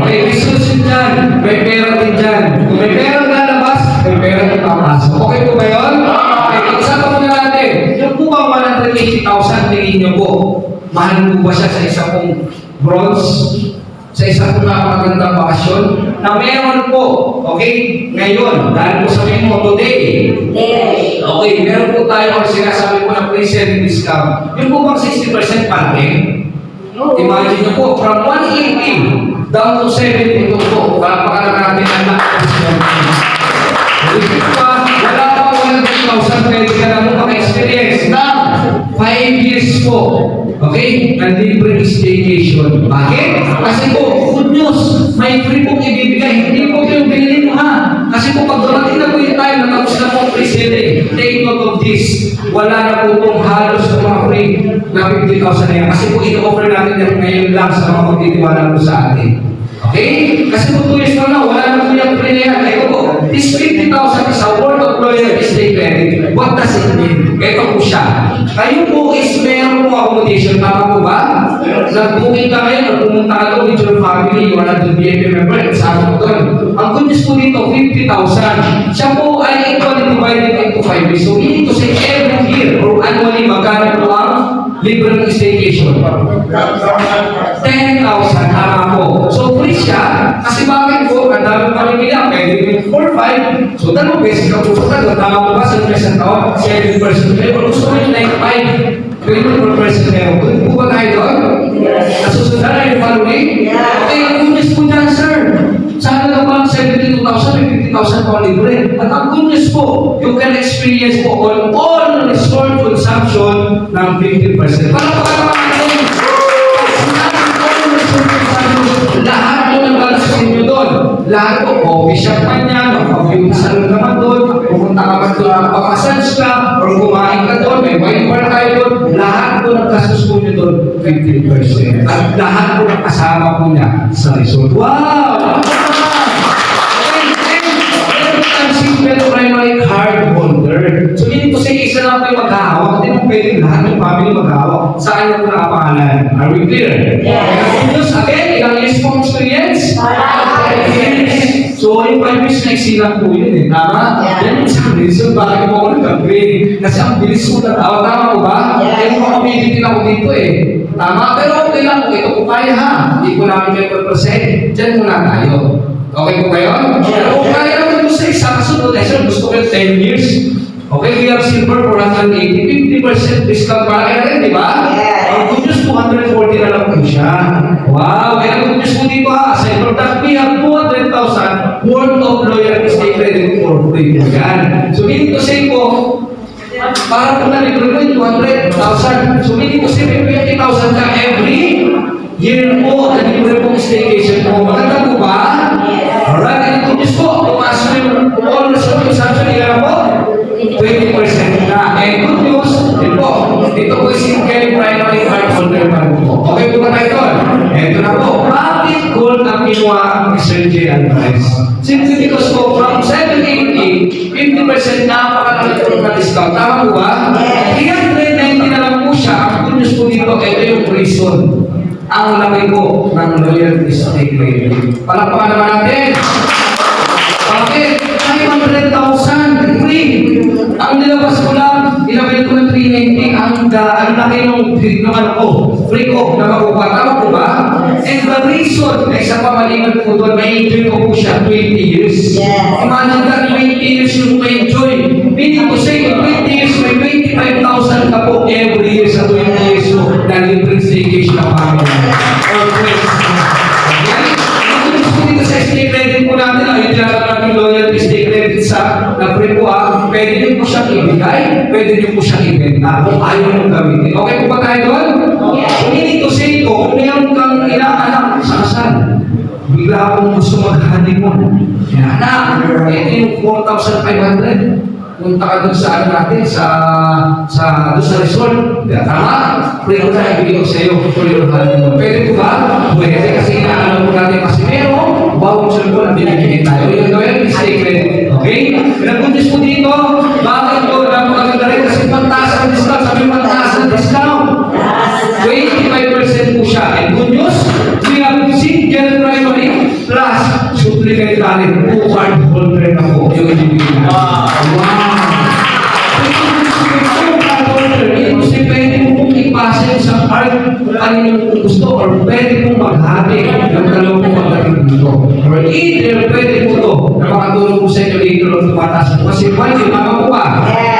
Speaker 2: Okay, may susunod dyan. May pera din dyan. Kung may pera lalabas, may pera din papasok. Okay po ba yun? Okay, pag-usapan mo na natin. Yung po ba 180,000 tingin niyo po? Mahal po ba siya sa isa pong bronze? Sa isa pong napakagandang bakasyon? Na meron po, okay, ngayon, dahil po sabihin mo, today, okay, meron po tayo ang sinasabi po na pre-selling discount. Yung po bang 60% parking? Imagine nyo po, from 180 down to 72 po, palapakanan natin ang nakakasyon. Wala pa 100,000 pwede ka na mo maka-experience na 5 years po. Okay? Ang libre staycation. Bakit? Kasi po, good news, may free pong ibibigay. Hindi po yung bilhin mo ha. Kasi po pag dumating na po yung time na tapos na po pre-selling, take note of this. Wala na po pong halos ng mga free na 50,000 na yan. Kasi po ino-offer natin yan ngayon lang sa mga magtitiwala po sa atin. Okay? Kasi po 2 years from now, wala na po yung free na yan. Ito po, this 50,000 is a word of loyalty stay credit. What does it mean? Ito po siya. Kayo po is meron po accommodation. Tama po ba? Nag-booking ka ngayon, nagpumunta ka doon with your family, you are not the VIP member, kasama ko doon. Ang good news po dito, 50,000. Siya po ay equally divided into 5 years. So, meaning to say, every year or annually, magkano po ang libreng staycation? 10,000. Tama po. So, free siya. Kasi bakit po, ang dami pamilya, pwede yung 4-5. So, dalawang beses ka po sa doon. Tama po ba sa isang taon? 7% level. Gusto mo yung 9-5. 24% level. Kung po ba tayo doon? Nasusundan na yung following? Okay, ang good po dyan, sir. Sana na ba 72,000, 50,000 po libre. At ang good news po, you can experience po on all resort consumption ng 50%. Para pa naman lahat po ng balas sa inyo doon. Lahat po, coffee shop man yan, mag-beauty salon ka man doon, pumunta ka man doon, mag-massage ka, or kumain ka doon, may wine bar tayo doon. Lahat po ng gastos po nyo doon, 50%. At lahat po ng kasama po niya sa resort. Wow! Simple primary card holder. So, yun po sa isa lang kayo maghahawak. Hindi mo pwedeng lahat ng family maghahawak. Saan niyo po nakapangalan? Are we clear? Yes. Again, ilang years pong experience? 5 years. So, yung 5 years na isilang po yun eh. Tama? Yan yung isang reason bakit mo ako nag-upgrade. Kasi ang bilis mo na tao. Tama po ba? Kaya mo community na ako dito eh. Tama? Pero okay lang po. Ito po kaya ha. Hindi ko namin kayo percent. Diyan muna tayo. Okay po ba yun? Kung kaya naman mo sa isa kasunod, sir, gusto ko yung 10 years. Okay, we have silver 480, 50% discount para kayo rin, di ba? Ang good news, 240 na lang po siya. Wow, kaya ang good news po dito ha, aside from that, we have 200,000 worth of loyalty stay credit for free po yan. So, meaning to say po, para po na libre mo yung 200,000. So, meaning to say, may 20,000 ka every year po, na libre pong staycation po. Maganda po ba? Alright, and kung Diyos po, pumasok yung all resort consumption, ilan po? 20% na. And good news, din po, dito po single primary card holder pa po. Okay po ba tayo doon? Ito na po. Bakit gold ang kinuha ang Sir J. Alvarez? Simply because po, from 780, 50% 20% napakalaki po na discount. Tama po ba? Kaya 390 na lang po siya. Ang good news po dito, ito yung reason. Ang laki po ng loyalty stake rate. Palakpakan naman natin. Bakit? 500,000 free. Ang nilabas ko lang, ilabay ko ng 390, ang laki nung ano ko, free ko na makukuha. Tama po ba? And the reason, isa pa maliban po doon, may enjoy ko po siya 20 years. Imagine that 20 years yung may enjoy. Meaning to say, in 20 years, may 25,000 ka po every year sa 20 years mo dahil yung staycation na kami. Or friends. Dito sa stay credit po natin, ay tinatawag yung loyalty stay credit sa na-free po pwede nyo po siyang ibigay, pwede nyo po siyang ibenta kung ayaw nyo gamitin. Okay po ba tayo doon? Meaning to say ko, kung meron kang inaanak sa kasal, bigla akong gusto mag-honeymoon. Anak, ito yung 4,500. Punta ka doon sa ano natin, doon sa resort. Tama? Free ko na ibigay ko sa iyo for your honeymoon. Pwede po ba? Pwede kasi inaalam po natin kasi meron voucher po na binibigay tayo. Yun yung stay credit. Okay? Pinag-condition po dito, bakit po napakaganda rin kasi pantaas ang discount. Sabi pantaas ang discount. 25% po siya. And good news, we have single primary plus supplementary talent. 2 card holder na po yung ibibigay natin. Wow! Kasi pwede mo pong ipasa sa card kung ano yung gusto or pwede mong maghati ng dalawang pagdating dito. Or either pwede po to na makatulong po sa inyo later on tumataas po. Kasi pwede, mama po pa.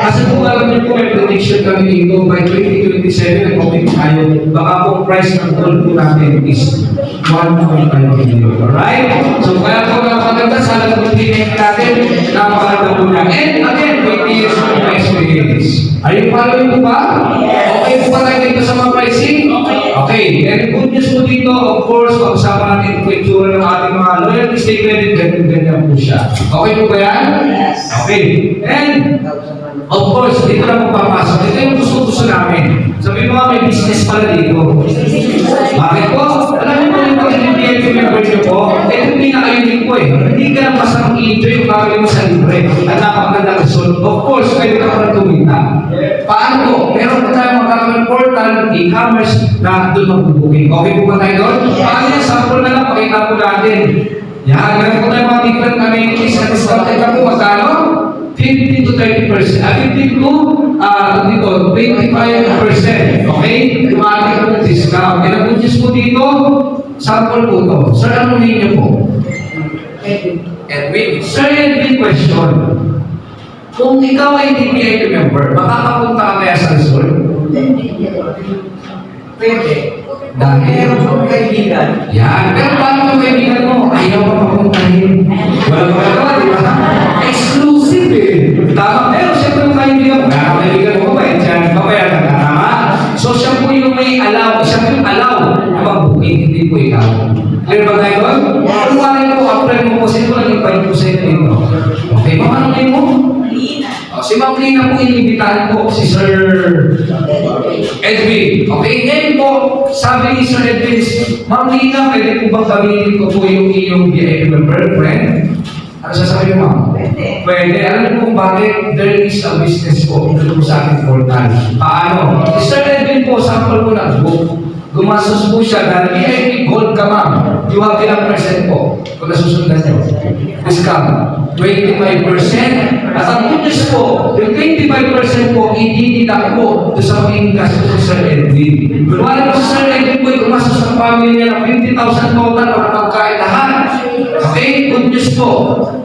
Speaker 2: Kasi kung alam niyo po may prediction kami dito by 2027 ang COVID tayo, baka po price ng gold po natin is 1.5 million. Alright? So kaya po napaganda sa alam kong tingin natin napakaganda po niya. And again, 20 years of experience. Are you following po ba? Okay po ba tayo dito sa mga pricing? Okay. And good news po dito, of course, pag-usapan natin po itsura ng ating mga loyalty stay credit, ganyan po siya. Okay po ba yan? Okay. And of course, dito na po papasok. Ito yung gusto namin. Sabi mo nga, may business pala dito. Bakit po? Alam niyo po yung pag-ibigay ko member niyo po, ito yung pinaka-unique po eh. Hindi ka lang basta mag-enjoy yung kagawin mo sa libre. At napakaganda result. Of course, pwede ka pa tumita. Paano po? Meron po tayo magkakaroon portal, e-commerce na doon magbubuking. Okay po ba tayo doon? Paano yung sample na lang, pakita po natin. Yan, meron po tayo mga different amenities na discount. Ito po magkano? 15 to 30%. 15 to dito, 25%. Okay? Tumating po yung discount. Kaya po po dito, sample po ito. Sir, ano ninyo po? Edwin. Sir, Edwin, question. Kung ikaw ay DPI member, makakapunta ka kaya sa resort?
Speaker 5: Pwede.
Speaker 2: Dahil?
Speaker 5: Meron kong kaibigan.
Speaker 2: Yan. Pero paano kung kaibigan mo? Ayaw pa papuntahin. Wala pa magawa, di ba? Exclusive eh. Tama. Pero siyempre yung kaibigan mo, kaya kaibigan mo ba? Diyan, papayagan ka. Tama? So siya po yung may allow. Siya po yung allow na mag-booking, hindi po ikaw. Clear ba tayo doon? Kung wala po, apply mo po, sino lang yung 5% dito? Okay, pamanong mo? Si Ma'am Lina po inibitahan po si Sir Edwin. Okay, ngayon po, sabi ni Sir Edwin, Ma'am Lina, pwede po bang gamitin ko po yung iyong VIP member, friend? Ano sasabi mo, Ma'am?
Speaker 5: Pwede.
Speaker 2: Pwede. Alam niyo kung bakit there is a business po dito po sa ating portal. Paano? Si Sir Edwin po, sample po na book. Gumastos po siya dahil VIP gold ka, ma'am. You have ilang percent po kung nasusundan niyo. Discount. 25%. At ang good news po, yung 25% po, i-deduct po doon sa magiging gastos ni Sir Edwin. Wala po si Sir Edwin po, gumastos sa family niya ng 50,000 total para pagkain lahat. Okay? Good news po.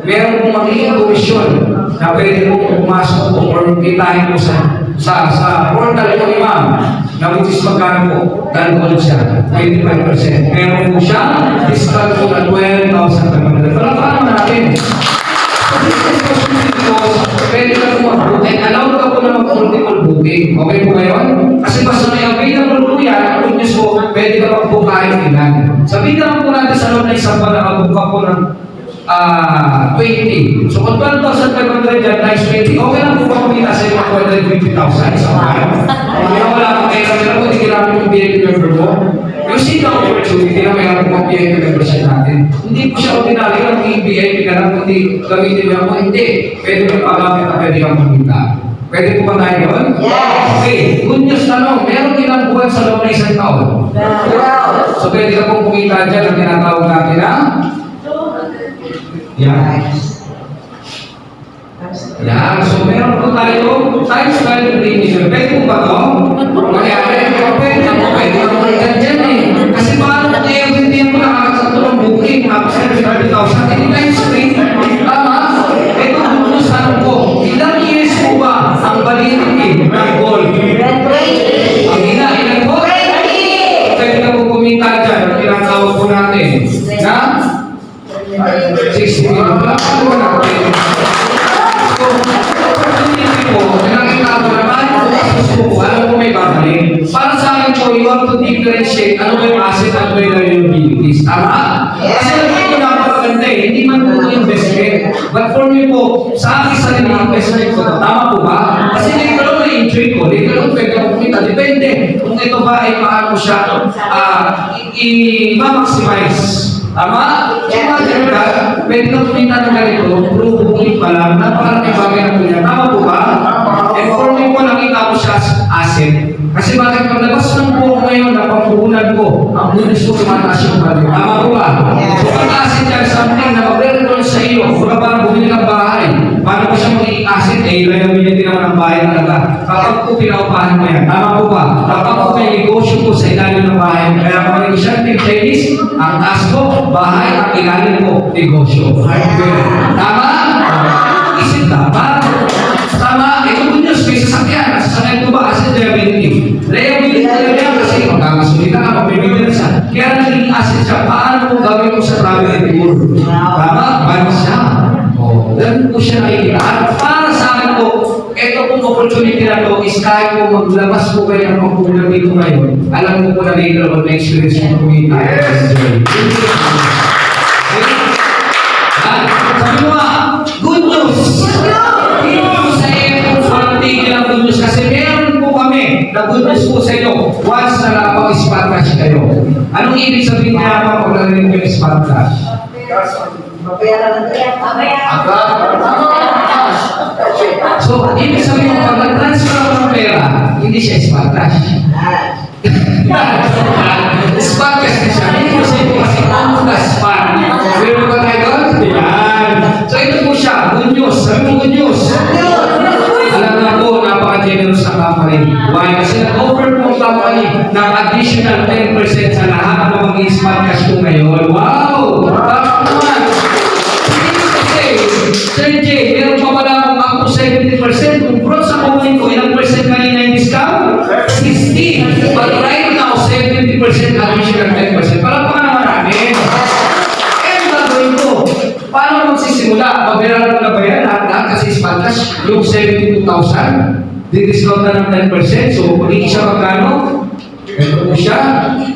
Speaker 2: Meron pong magiging komisyon na pwede po pumasok po or kitahin po sa portal po ni ma'am na which is magkano po dahil gold siya 25%. Meron po siya discount po na 12,500. Pero paano natin? Pwede ka po mag-booking. Allow ka po na mag-multiple booking. Okay po ngayon? Kasi basta may available po yan, ang good news po, pwede ka mag-book kahit ilan. Sabihin naman po natin sa loob na isang pa nakabook ka po ng 20. So kung 12,500 dyan times 20, okay lang po ba kumita sa iyo 220,000 isang buwan? Kaya wala kang kaya po, hindi kailangan yung BNB member mo. Yung you see the opportunity na mayroon pong VIP membership natin. Hindi po siya ordinary lang VIP ka lang, kundi gamitin mo ako. Hindi. Pwede mo pag-gamit na pwede kang kumita. Pwede po ba tayo yun?
Speaker 3: Yes.
Speaker 2: Okay, good news tanong. Meron ilang buwan sa loob ng isang taon. So pwede ka pong kumita dyan ang tinatawag natin na yan. So meron po tayo times value premium. Pwede po ba ito? Mangyari. Pwede po kumita dyan eh. Kasi paano kung everything mo nakakasatulong booking, makasaya 30,000, hindi times 3. Tama? Ito ang good news tanong ko. Ilang years po ba ang validity ng gold? Ang ilan po? Pwede ka po kumita dyan. Ang tinatawag po natin na 60 million. Ano natin? So, opportunity po, nakita ko naman, alam ko may babalik. Para sa akin po, you have to differentiate ano ba yung asset at ano yung liabilities. Tama? Kasi ito napakaganda eh, hindi man po investment. But for me po, sa akin sa investment ko, tama po ba? Kasi later on na-enjoy ko, later on pwede ako kumita. Depende kung ito ba ay paano siya i-maximize. Tama? Imagine ka, pwede ka kumita ng ganito, puro buklit pa lang, napakarami bagay na po niya. Tama po ba? And for me po, nakita ko siya as asset. Kasi bakit paglabas ng buko ngayon, napampuhunan ko, ang bunis ko tumataas yung value. Tama po ba? So pag-asset yan, something na mag-return sa iyo, kung parang bumili ng bahay, paano ko siya magiging asset? Eh, liability naman ng bahay talaga. Kapag po pinaupahan mo yan, tama po ba? Kapag po may negosyo po sa ilalim ng bahay, kaya kung may isang Chinese, ang taas ko, bahay, ang ilalim ko, negosyo. Tama? Isip dapat. Tama? Ito po news, may sasakyan. Sasakyan ko ba? Asset liability. Liability talaga yan kasi magkakasulita ka, mapibigyan siya. Kaya naging asset siya. Paano kung gawin mo sa travel tour? Tama? Ba't siya? Ganun po siya nakikita. At para sa akin po, ito pong opportunity na to is kahit po maglabas po kayo ng pagpunan dito ngayon, alam mo po na later on na-experience mo kumita. Sabi mo nga, good news! Hindi po sa iyo kung parang tigil ang good news kasi meron po kami na good news po sa inyo once na nakapag-spot cash kayo. Anong ibig sabihin niya pag narinig yung spot cash? So, ibig sabihin mo, pag nag-transfer ako ng pera, hindi siya spot cash. Spot cash na siya. Hindi ko siya kasi on the spot. Pero ba tayo doon? Yan. So, ito po siya. Good news. Sabi mo good news. Alam na po, napaka-generous ng company. Why? Kasi nag-offer po ang company ng additional 10% sa lahat ng mga spot cash ko ngayon. Wow! Tama naman. Sir J, meron pa pala akong up to 70%. Kung bro sa kukunin ko, ilang percent kanina yung discount? 60. But right now, 70% additional 10%. Para pa naman namin. Eh, gagawin ko. Paano magsisimula? Pagbiran mo na ba yan? Lahat kasi spot cash, yung 72,000. Di-discount na ng 10%. So, magiging siya magkano? Ito po siya.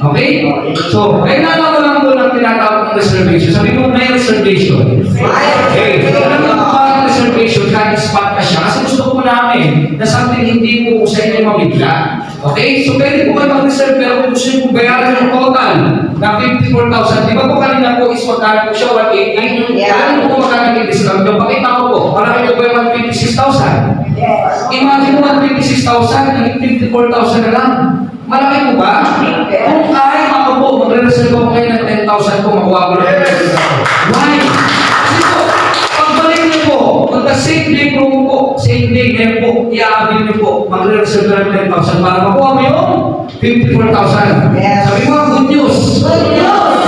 Speaker 2: Okay? So, kailangan ko lang po ng tinatawag ng reservation. Sabi mo, may reservation. Okay. Kailangan ko pa ng reservation kahit spot ka siya. Kasi gusto ko namin na something hindi po sa inyo mabigla. Okay? So, pwede po kayo mag-reserve pero kung gusto nyo bayaran yung total na 54,000. Di ba po kanina po is magkano po siya? 180? Alam mo po magkano yung discount nyo? Pakita ko po. Parang ito po yung 156,000. Imagine mo 156,000, naging 54,000 na lang. Malaki po ba? Kung kaya ako po, magre-reserve ako kayo ng 10,000 po, makuha ko lang. Why? Kasi po, pagbalik niyo po, pag the same day promo po, same day ngayon po, i-aabil niyo po, magre-reserve ka ng 10,000 para makuha mo yung 54,000. Sabi mo, good news.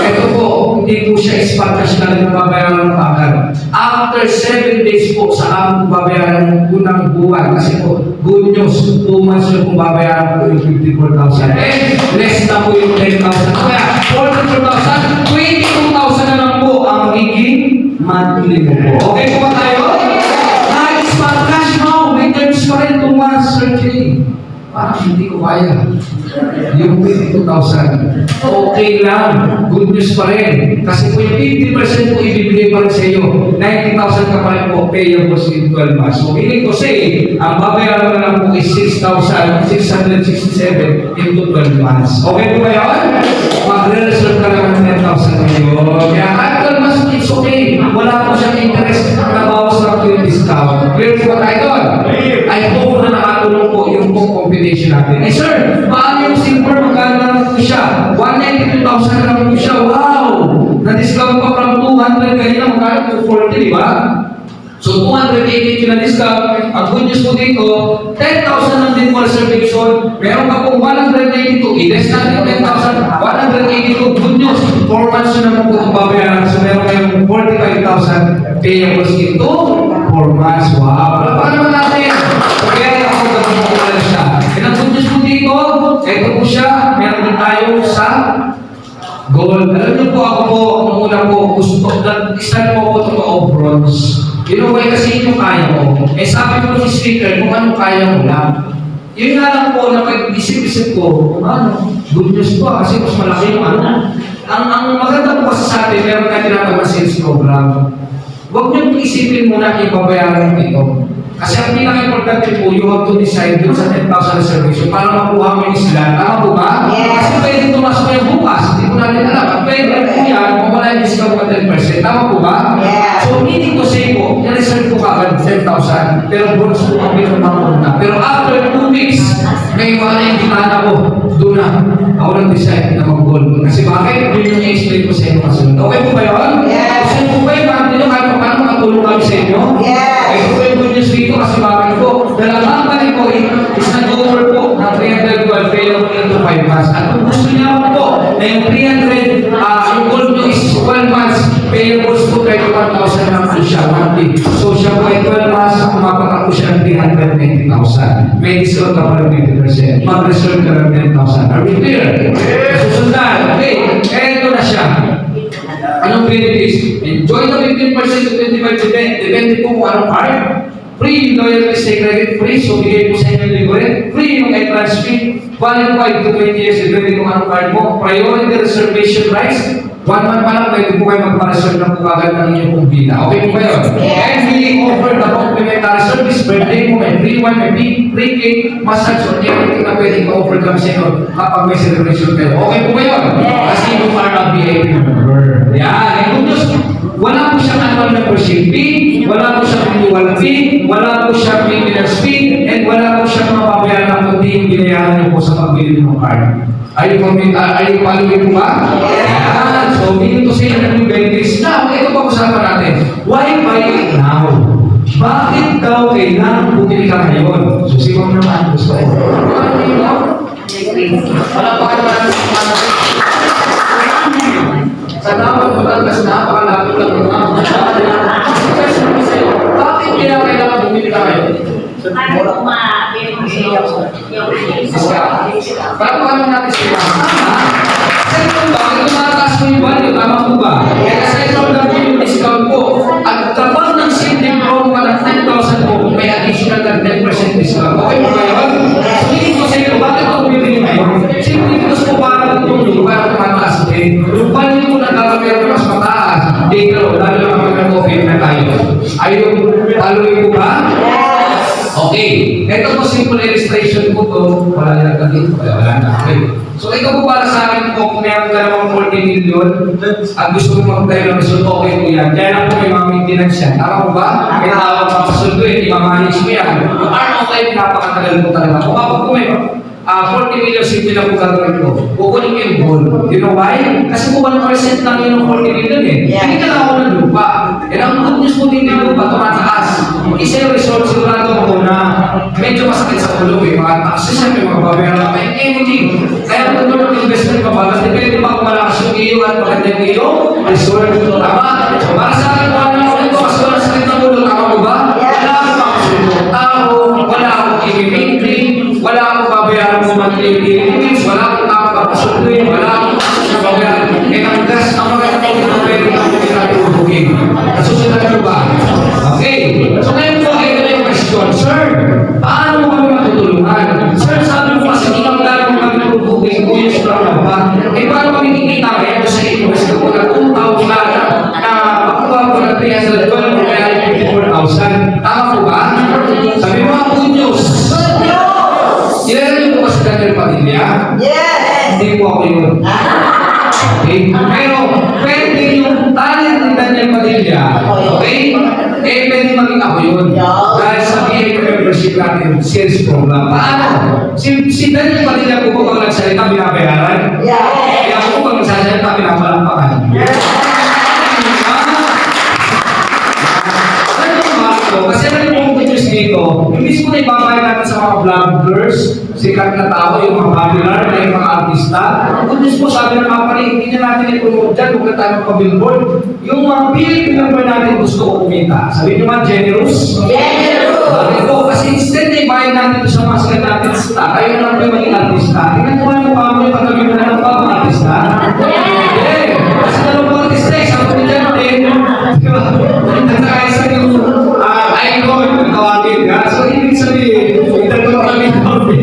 Speaker 2: Ito po, hindi po siya spot cash na rin mababayaran ng pakar. After 7 days po, sa aming babayaran ng unang buwan. Kasi po, good news, 2 months yung kung babayaran po yung 54,000. Eh, less na po yung 10,000. Kaya, 44,000, 22,000 na lang po ang magiging monthly mo po. Okay po ba tayo? Kahit spot cash mo, may terms pa rin 2 months, searching. Parang hindi ko kaya. Yung 22,000, okay lang. Good news pa rin. Kasi po yung 50% po ibibigay pa rin sa iyo. 90,000 ka pa rin po payable in 12 months. So, meaning ko say, ang babayaran na lang po is 6,667 into 12 months. Okay po ba yun? Na-discount pa from 200 kanina, magkano 240, di ba? So 280 yung na-discount. Ang good news po dito, 10,000 lang din po reservation. Meron ka po 182. I-less natin yung 10,000. 182. Good news. 4 months yun naman po itong babayaran. So meron kayong 45,000 payables ito. 4 months. Wow. Paano naman natin? So kaya ako gagawin siya. And ang good news po dito, ito po siya. Meron din tayo sa gold. Alam niyo po ako po, nung una po, gusto nag-start po ako ito of bronze. You know why? Kasi yun yung kaya ko. Eh sabi ko ni speaker, kung ano kaya mo lang. Yun nga lang po, na pag-isip-isip ko, kung ano, good news po, kasi mas malaki yung ano. Ang maganda po kasi sa atin, meron tayo tinatawag na sales program. Huwag niyo isipin muna ipabayaran mo ito. Kasi ang pinaka-importante po, you have to decide dun sa 10,000 reservation para makuha mo yung isla. Tama po ba?
Speaker 3: Yes.
Speaker 2: Kasi pwede tumasok yung bukas. Hindi ko natin alam. At pwede po yan, mawala yung discount ng 10%. Tama po ba?
Speaker 3: Yes.
Speaker 2: So, meaning to say po, na-reserve ko kagad 10,000. Pero bonus po kami ng mga. Pero after 2 weeks, may wala yung kinana ko. Doon na. Ako nag-decide na mag-gold. Kasi bakit? Yun yung i-explain ko sa inyo kasunod. Okay po ba yun?
Speaker 3: Yes.
Speaker 2: Kasi po ba yung mga nyo, kahit pa paano makatulong kami sa inyo?
Speaker 3: Yes.
Speaker 2: Ay, ito po yung good news dito kasi bakit po? Dalawang balik po is nag-over po ng 312 payable into 5 months. At kung gusto niya po na yung 300, yung gold nyo is 12 months, payables po 31,000 lang po siya monthly. So siya po ay 12 months, kumapatak po siya ng 390,000. May discount ka pa ng 20%. Mag-reserve ka ng 10,000. Are we clear? Susundan. Okay, kaya ito na siya. Anong benefits? Enjoy the 15% to 25%. Depende po kung anong card. Free loyalty stay credit, free. So, bigay po sa inyo libre. Free yung entrance fee. Qualified to 20 years. Depende kung anong card mo. Priority reservation rights. 1 month pa lang, pwede po kayo magpa-reserve ng kagad ng inyong pong villa. Okay po ba yun? And we offer the complimentary service. Birthday mo, may free wine, may free cake, massage, or anything na pwede ka-offer kami sa inyo kapag may celebration kayo. Okay po ba yun? Kasi yung para VIP member. Yan. And good news, wala po siyang annual membership fee, wala po siyang renewal fee, wala po siyang maintenance fee, and wala po siyang mababayaran ng kundi yung binayaran niyo po sa pagbili ng card. Are you following po ba? Yan. So, meaning to say na yung benefits. Now, ito pa usapan natin. Why buy it now? Bakit daw kailangan bumili ka ngayon? So, si Ma'am naman, gusto ko. Wala pa ka naman sa dapat matangas na, pakalapit lang ng mga bakit kailangan bumili ka ngayon? Para paano natin siya? Kasi kung bakit tumataas mo yung value, tama po ba? Kasi ito lang po yung discount po. At kapag ng simple promo ka ng 10,000 po, may additional na 10% discount. Okay po ba yun? So, hindi ko sa inyo, bakit ako bibili ngayon? Simple because po para tutulong, para tumataas din. Yung value mo na kakapero mas mataas. Hindi ko, lalo lang ako nag-offer na tayo. Ayun, following po ba? Okay. Ito po simple illustration po to. Wala nila ka dito. Wala na. Okay. So ito po para sa akin po, kung meron ka namang 40 million at gusto mo magtayo ng result, okay po yan. Kaya lang po may mga maintenance yan. Tama po ba? May tawag pa pasulto eh. I-manage mo yan. Yung ROI, napakatagal po talaga. Kung ako po may 40 million simple lang po gagawin ko. Kukunin ko yung gold. You know why? Kasi po 1% lang yun ng 40 million eh. Hindi ka lang ako ng lupa. And ang good news po din yung lupa, tumataas. Isa yung result, sigurado ko na medyo masakit sa ulo eh. Mga taxes yan, may mga babayaran pa yung anything. Kaya kung ito ng investment mabagal, depende pa kung malakas yung iyo at maganda yung iyo, result. Tama? So para sa akin, kung ano ako nito, kasi wala sakit ng ulo, tama mo ba? Wala akong makasulong tao, wala akong i-maintain, wala akong babayaran mo mag-i-i-i-i-i, wala akong tao papasuloy, wala akong babayaran. Eh, ang gas, ang mga kapag na pwede na ako pinatulogin. Nasusunod nyo ba? Okay. So ngayon po, ito na yung question. Sir, paano mo kami matutulungan? Sir, sabi mo kasi hindi kami lalong kami natutugin kung yung sobrang ba? Eh, paano kami kikita kaya sa inyo? Kasi kung na 2,000 na makuha ko na 312 o kaya 54,000. Tama po ba? Sabi mo mga good news. Kilala niyo po ba si Daniel Padilla?
Speaker 3: Yes.
Speaker 2: Hindi po ako yun. Okay? Pero, pwede yung talent ni Daniel Padilla. Okay? Eh, pwede maging ako yun. Dahil sa PA membership natin, sales program. Paano? Si Daniel Padilla po pag nagsalita, binabayaran?
Speaker 3: Yes.
Speaker 2: Kaya ako pag nagsalita, pinapalampakan.
Speaker 3: Yes.
Speaker 2: vloggers, sikat na tao, yung mga popular, na yung mga artista. Kung gusto po sabi ng company, hindi na natin i-promote dyan, huwag na tayo magpa-billboard. Yung mga PAP member natin gusto ko kumita. Sabi nyo mga generous?
Speaker 3: Generous!
Speaker 2: Bakit po? Kasi instead na ibayan natin ito sa mga sikat na artista, kayo na lang po yung maging artista. Tingnan mo yung mukha mo yung pagkabi mo na ng mga artista. Yeah! Kasi dalawang artista, isang komedyante. Di ba? At saka isang yung icon, tawagin ka. So, ibig sabihin, ito kami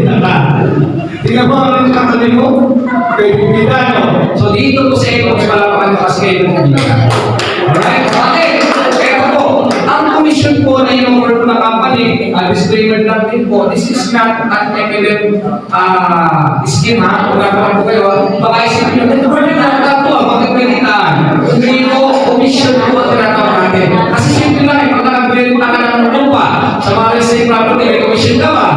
Speaker 2: na ka. Tingnan mo ang katabi mo, kayo bibita, no? So, dito po sa ito, mas malapakan kasi kayo bibita. Alright? Okay. Pero po, ang commission po na in-offer po ng company, disclaimer lang din po, this is not an evident scheme, ha? Kung nagkaroon po kayo, baka isipin nyo, ito ba nagkakaroon po, bakit may kitaan? Hindi po, commission po ang tinatawag natin. Kasi simple lang, pag nakabili mo na ka ng lupa, sa mga real estate property, may commission ka ba?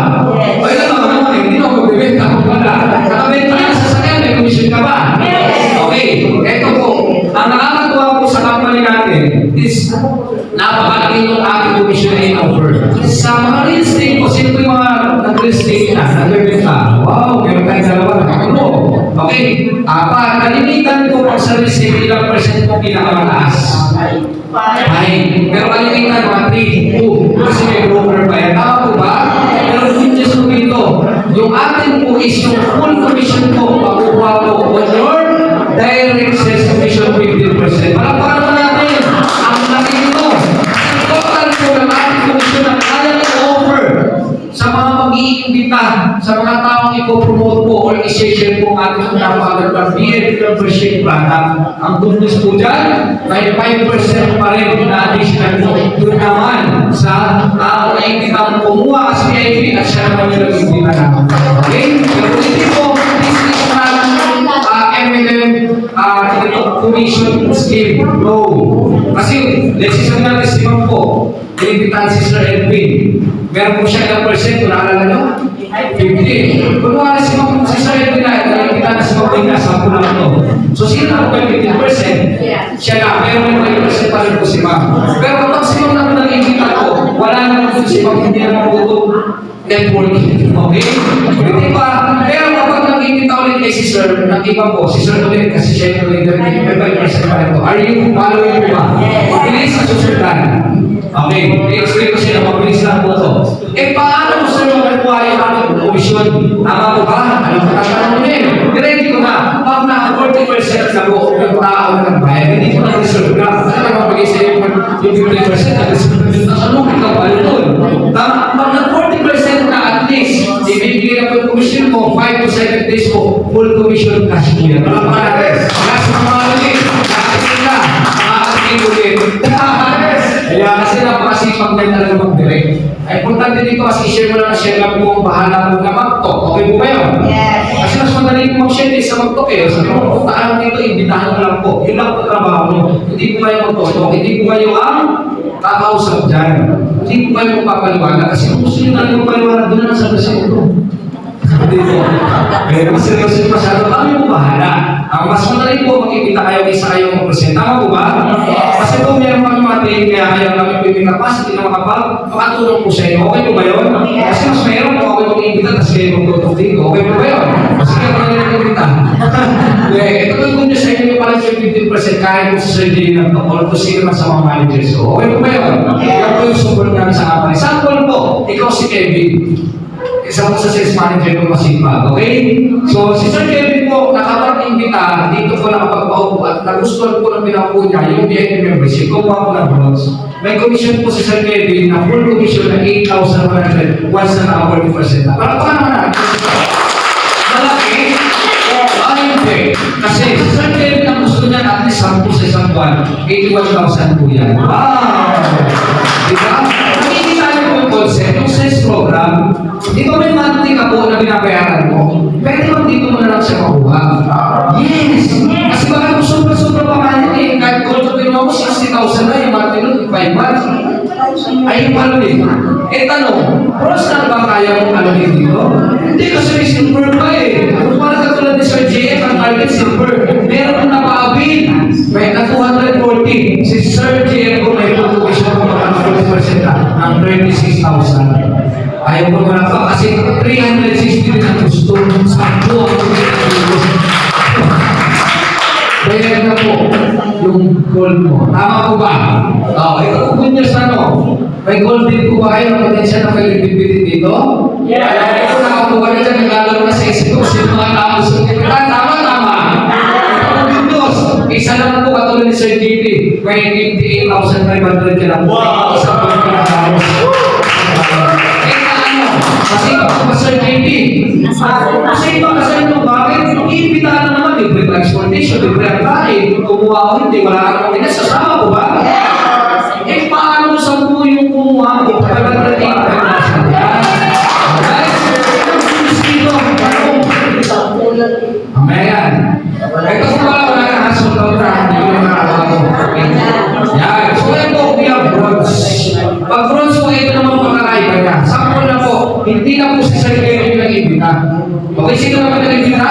Speaker 2: O ito naman, hindi na ako magbibenta kung wala. Nakabenta ka na sa sakyan, may commission ka ba? Okay, eto po, ang nakakatuwa po sa company natin is napakalaki yung ating commission na in-offer. Sa mga real estate po, sino po yung mga nag-real estate na, nagbibenta? Wow, meron tayong dalawa, nakakagulo. Okay, kalimitan po pag sa real estate, ilang percent po pinakamataas? 5. Pero kalimitan mga 3, 2, kasi may broker pa yan. Tama po ba? Pero hindi po dito. Yung atin po is yung full commission po, makukuha po on your direct sales commission 15%. Palakpakan naman natin. Ang laki nito. Total po ng ating commission na kaya i-offer sa mga mag-iimbita, sa mga taong ipopromote po or i-share po ang ating napakagandang BNB membership product. Ang good news po dyan, may 5% pa rin na additional po. Doon naman sa naimbitang kumuha as VIP at siya naman yung nag-imbita naman. Okay? Pero hindi po, this is not evident commission scheme. No. Kasi, let's say sabi natin si Ma'am po, inimbitan si Sir Edwin. Meron po siya ilang percent, kung naalala nyo? 50. Kung wala si Ma'am si Sir Edwin na, inimbitan na si Ma'am Edwin na, 10 lang ito. So, sino na po yung 15%? Siya na, meron yung 20% pa rin po si Ma'am. Pero kapag si Ma'am naman nag-imbita ko, wala naman po si Ma'am, hindi naman po ito networking. Okay? Hindi pa. Pero kapag nag-imbita ulit kay si Sir, nag-iba po, si Sir ulit, kasi siya yung ulit, may 5% pa rin po. Are you following po ba? Mabilis sa susundan. Okay, i-explain ko siya na mabilis lang po ito. Eh, paano mo sir magkakuha yung ating komisyon? Tama po ba? Anong katatanong mo yun? Direndi ko na, pag na 40% na po yung tao na nagbayad, hindi ko na reserve ka. Ano naman pag-isa yung 50% na reserve ka? Ano ikaw pa yun? Tama, pag na 40% na at least, ibibigay na po yung komisyon mo, 5 to 7 days po, full commission cash po yan. Wala pa natin. Last na mga ulit, nakatingin na, makakatingin ulit. Kaya kasi napakasipag na talaga mag-direct. Ay, importante dito kasi share mo lang na share lang po ang bahala po na mag-talk. Okay po ba yun?
Speaker 3: Yes.
Speaker 2: Kasi mas madali po mag-share sa mag-talk eh. Sabi mo, kung tayo dito, imbitahan mo lang po. Yun lang po trabaho mo. Hindi po kayo mag-talk. Hindi po kayo ang kakausap dyan. Hindi po kayo magpapaliwanag. Kasi kung gusto nyo na yung paliwanag, doon na nasa presyo ito. Dito. Pero mas seryoso masyado, kami po bahala. Ang mas madali po makikita kayo isa kayo mag-present. Tama po ba? Kasi po meron kami mga training kaya kaya kami po yung capacity na makatulong po sa inyo. Okay po ba yun? Kasi mas meron po okay mag-imbita tapos kayo mag-tutok dito. Okay po ba yun? Kasi kaya pala nag-imbita. Ito po yung sa inyo yung parang 15% kahit po sa surgery ng tokol to sino man sa mga managers. So, okay po ba yun? Yan po yung support namin sa company. Sample po, ikaw si Kevin. Isa po sa sales manager ko masipag, okay? So, si Sir Kevin po, nakapag-imbita, dito po nakapagpaupo at nagustuhan po ng pinaupo niya yung VIP membership, kumuha po ng bronze. May commission po si Sir Kevin na full commission na 8,100 once na na-40% na. Para pa naman natin. Malaki? Hindi. Kasi si Sir Kevin ang gusto niya at least 10 sa isang buwan, 81,000 po yan. Wow! Diba? Nakikita niyo po yung concept, yung sales program, di ba may monthly ka po na binabayaran mo? Pwede bang dito mo na lang siya makuha? Yes! Kasi baka kung sobra-sobra pa kayo eh, kahit gold to mo 60,000 na yung monthly nun, 5 months. Ay, paano din? Eh, tanong, pros na ba kaya mong alamin dito? Hindi kasi may silver pa eh. Kung parang katulad ni Sir JF, ang target silver, meron na pa-abin. May na 240. Si Sir JF ko may pag-uwisyon ko ng 40% na, ng 36,000. Ayaw ko na pa kasi bayad na po yung gold mo. Tama po ba? Ito po good news may gold din po ba kayo na potensya na kayo bibitin dito? Yes! Ito nakatuwa na dyan, naglalaro na sa isip ko kasi mga tapos yung kipitan. Tama. Ito po good news. Isa lang po katulad ni Sir JP. May 58,500 ka na po. Isa po yung pinatapos. Kasi ito ba Sir JP? Kasi ito kasi ito bakit? Iimbitahan na naman, libre transportation, libre ang kain. Kumuha ko hindi, wala kang pinasasama ko ba? Paano sa po yung kumuha ko? Alright? Amen. Ito po wala na hasol daw hindi ko nakakawa ko. Yan. So yan po, we have bronze. Pag bronze po, ito naman pagkakaiba niya. Sample na po, hindi na po si Sir Kevin yung nag-ibita. Okay, sino naman nag-ibita?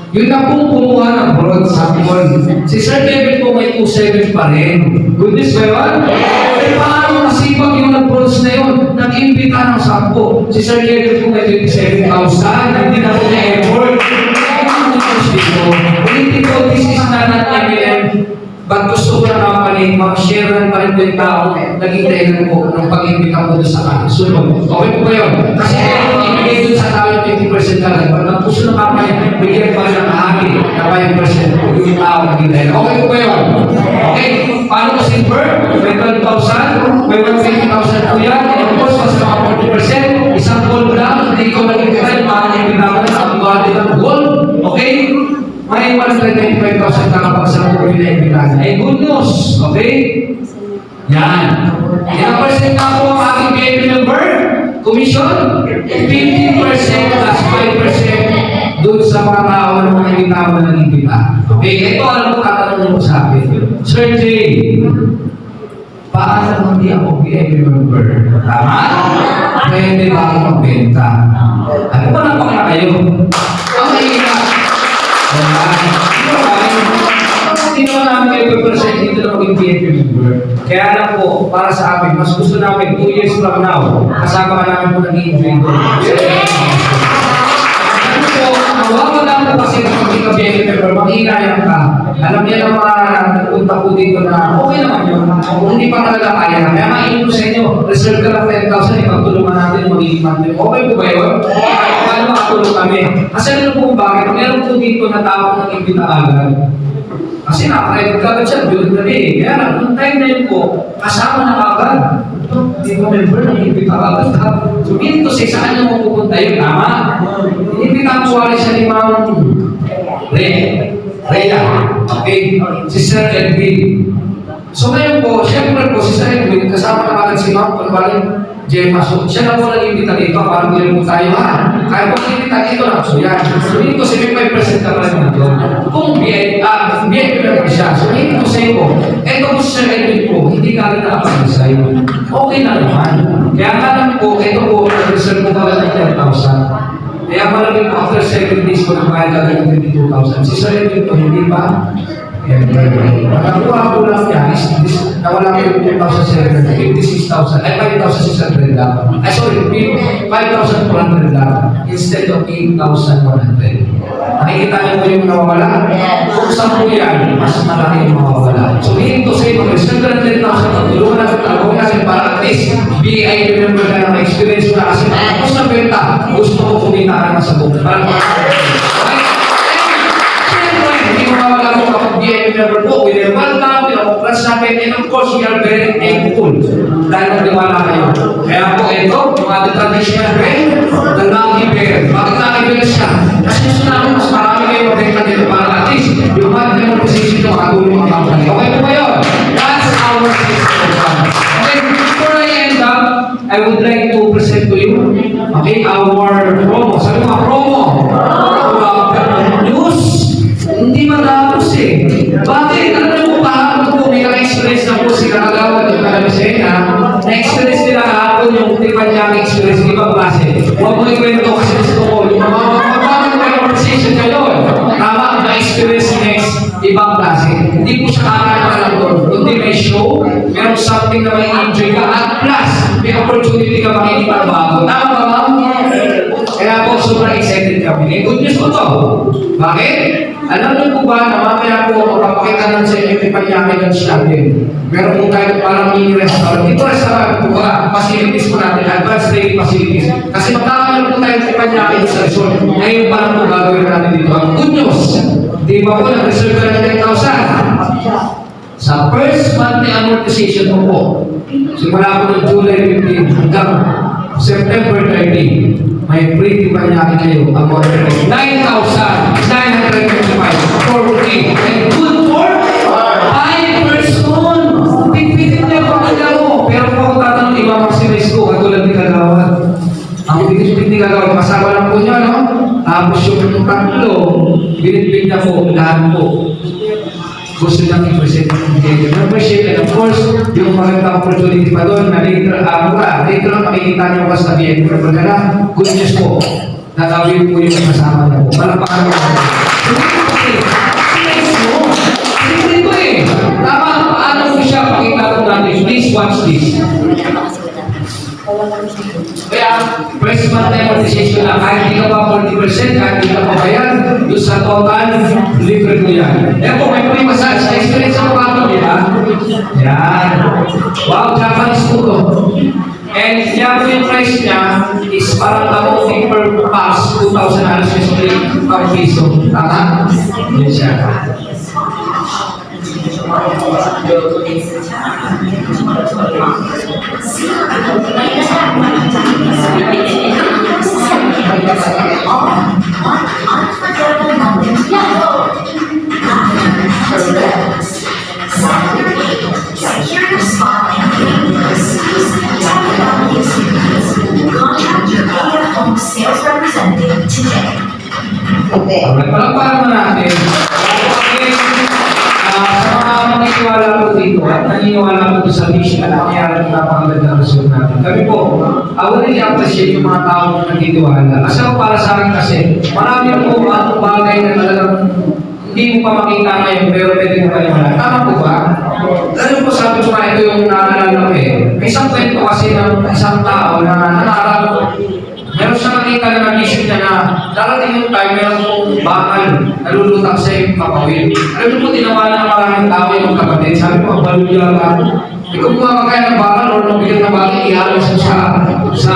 Speaker 2: Yun na pong kumuha ng bronze sample. Si Sir Kevin po may 2.7 pa rin. Good news ba yun? Eh, paano masipag yung nag-bronze na yun? Nag-imbita ng 10. Si Sir Kevin po may 27,000. Hindi na po niya effort. Hindi po, this is not an MLM. Ba't gusto ko na naman mag-share pa rin po yung tao, naging dahilan po ng pag-imbita po doon sa kasunod. Okay po ba yun? Kasi kung ibigay doon sa tao yung 50% ka lang, pag gusto na kapag bigyan pa rin ng kahagi na 5% po yung tao naging dahilan. Okay po ba yun? Okay, paano ko silver? May 12,000, may 150,000 po yan, and of course, mas mga 40%, isang gold lang, hindi ko naging dahilan, makakaimbita ko na sa buwate ng gold. Okay? May 125,000 kakapagsa po yung naimbitahan. Eh, good news. Okay? Yan. Ilang percent na po ang ating PAP member? Commission? 15% plus 5% doon sa mga tao na mga naimbitahan na nag-imbita. Okay? Ito alam ko tatanong mo sa akin. Sir J, paano hindi ako PAP member? Tama? Pwede ba ako magbenta? Ano ba napaka na kayo? Okay na. Hindi naman namin kayo percent dito na maging PNP member. Kaya lang po, para sa amin, mas gusto namin 2 years from now, kasama ka namin po nag-i-enjoy ko. Ano po, mawawala po kasi na maging PNP member, makikayang ka. Alam niya ng mga nagpunta po dito na okay naman yun. Kung hindi pa talaga kaya, kaya mainin ko sa inyo, reserve ka lang 10,000, ipagtulungan natin magiging monthly. Okay po ba yun? Paano makatulong kami? Kasi ano po bakit? Meron po dito na tao ng imbita agad. Kasi nakakredited ka agad siya, during the day. Kaya lang, nung time na yun po, kasama na agad. Hindi ko member, nag-imbita agad ka. So, dito sa saan niyo mapupunta yun, tama? Imbita po wala siya ni Ma'am Rhea. Okay? Si Sir Edwin. So ngayon po, siyempre po, si Sir Edwin, kasama na agad si Ma'am Palbaling Gemma. So siya na po nag-imbita dito, parang hindi po tayo kaya po nag-imbita dito lang. So yan. So dito, 75% ka pala dito. Kung BNP member siya, so dito sa iyo, eto po si Sir Edwin po, hindi ka rin nakapag-design. Okay na naman. Kaya nga lang po, ito po, reserve po pala ng 10,000. Kaya malamig po after 7 days po nagbayad ka ng 22,000. Si Sir Edwin po, hindi pa. Nakakuha ko lang yan, nawala ko yung 2,700, 56,000, ay 5,600 lang. Ay sorry, 5,400 lang, instead of 8,100. Nakikita niyo po yung nawawala? Kung saan po yan, mas malaki yung mawawala. So, dito sa ito, reserve ka ng 10,000, tulungan natin talaga natin para at least BI remember na ng experience mo na kasi tapos na benta, gusto ko kumita ka na sa buong. BNP member po, we will welcome, pinapapras namin, and of course, we are very thankful dahil nagtiwala kayo. Kaya po ito, yung ating traditional way, the lucky bear. Bakit lucky bear siya? Kasi gusto namin mas marami kayo mabenta dito para at least yung ating position yung makatulong mga company. Okay po ba yun? That's our system. Okay, before I end up, I would like to present to you, okay, our promo. Sabi mga promo. News. Hindi matapos eh. Bakit? Ano mo kahapon po, may naka-experience na po si Kakagawad yung Kalabisena. Na-experience nila kahapon yung Tipanyang experience, ibang klase. Huwag mo ikwento kasi gusto ko. Yung mga conversation kayo. Tama, na-experience next, ibang klase. Hindi po siya kakaya lang doon. Kundi may show, meron something na may enjoy ka, at plus, may opportunity ka makikita bago. Tama ba, ma'am? Kaya po, sobrang excited kami. Good news po to. Bakit? Alam niyo po ba na mamaya po papakita natin sa inyo yung Panyaki natin. Meron po tayo parang mini restaurant. Ito restaurant po ba, facilities po natin, advanced training facilities. Kasi magkakaroon po tayo sa Panyaki sa resort. Ngayon parang po gagawin natin dito. Ang good news, di ba po nag-reserve ka ng 10,000? Sa first monthly amortization mo po, simula po ng July 15 hanggang September 30, may free Panyaki kayo amortization. 9,925 for free. And good for 5 person. Pagpipitin niya pa mo. Pero kung ako tatanong, i-maximize ko katulad ni Kagawad. Ang pinipit ni Kagawad, masama lang po niya, no? Tapos yung tatlo, binipit niya po lahat po. Gusto niyang i-present yung membership, and of course, yung magandang opportunity pa doon na later on makikita niyo pa sa BNP na good news po, nagawin po yung kasama niya po. Malapakan mo. Hindi ko eh. Tama, paano mo siya pakita po natin? Please watch this. Kaya, first month na amortization na kahit di ka pa 40%, kahit di ka pa bayan, yung sa total, libre mo yan. Eh po, may free massage. Na-experience ako pa ito, di ba? Yan. Wow, Japanese po to. And yan po yung price niya is parang amount per pass, 2,000 halos per piso. Tama? Yan siya.
Speaker 4: Secure your spot and contact your AF Home sales representative today.
Speaker 2: Palagparan mo natin. Sa mga maniniwala po dito at naniniwala po sa mission at nangyari ng napakagandang result natin. Kami po, I would really appreciate yung mga tao na naniniwala. Kasi ako para sa akin kasi, marami po ang bagay na talagang hindi mo pa makita ngayon pero pwede mo paniwala. Tama po ba? Lalo po sabi ko nga ito yung naalala ko eh. May isang kwento kasi ng isang tao na nangarap. Meron siya nakita na nag-issue niya na darating yung time, meron pong bakal, nalulutang sa yung kapawin. Alam mo po, tinawalan ng maraming tao yung kapatid. Sabi ko, ang balulya ka. Ikaw mga kaya ng bakal o nabigyan ng bakal, ihalos sa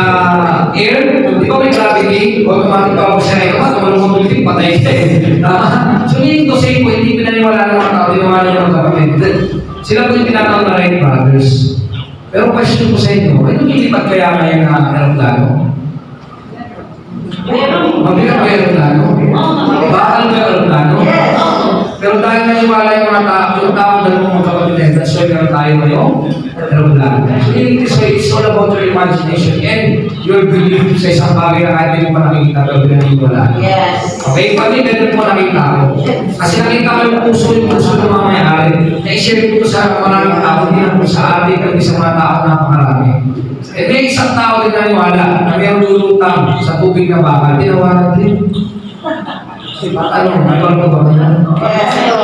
Speaker 2: air. Di ba may gravity? Automatic pa ako sa air. Tumalong mobility, patay siya. So, yun ko say po, hindi pinaniwala ng mga tao, tinawalan ng kapatid. Sila po yung tinatawag na Wright brothers. Pero question ko sa inyo, ay lumilipad kaya ngayon na aeroplano? Mabigat ba yung aeroplano? Bakal ba yung aeroplano? Pero dahil naniwala yung mga tao, yung tao na mga kapatid, that's why meron tayo ngayon, aeroplano. So in this way, it's all about your imagination and your belief sa isang bagay na kahit hindi mo pa nakikita pero pinaniwala.
Speaker 3: Yes.
Speaker 2: Okay, pati ganun mo nakita ko. Kasi nakita ko yung puso ng mga may-ari. Na-share ko ito sa maraming tao, hindi lang po sa atin, kundi sa mga tao napakarami. Eh, may isang tao din naniwala na mayroong lulutang sa tubig na bakal. Tinawanan din. Ano, nagawin ko ba yan?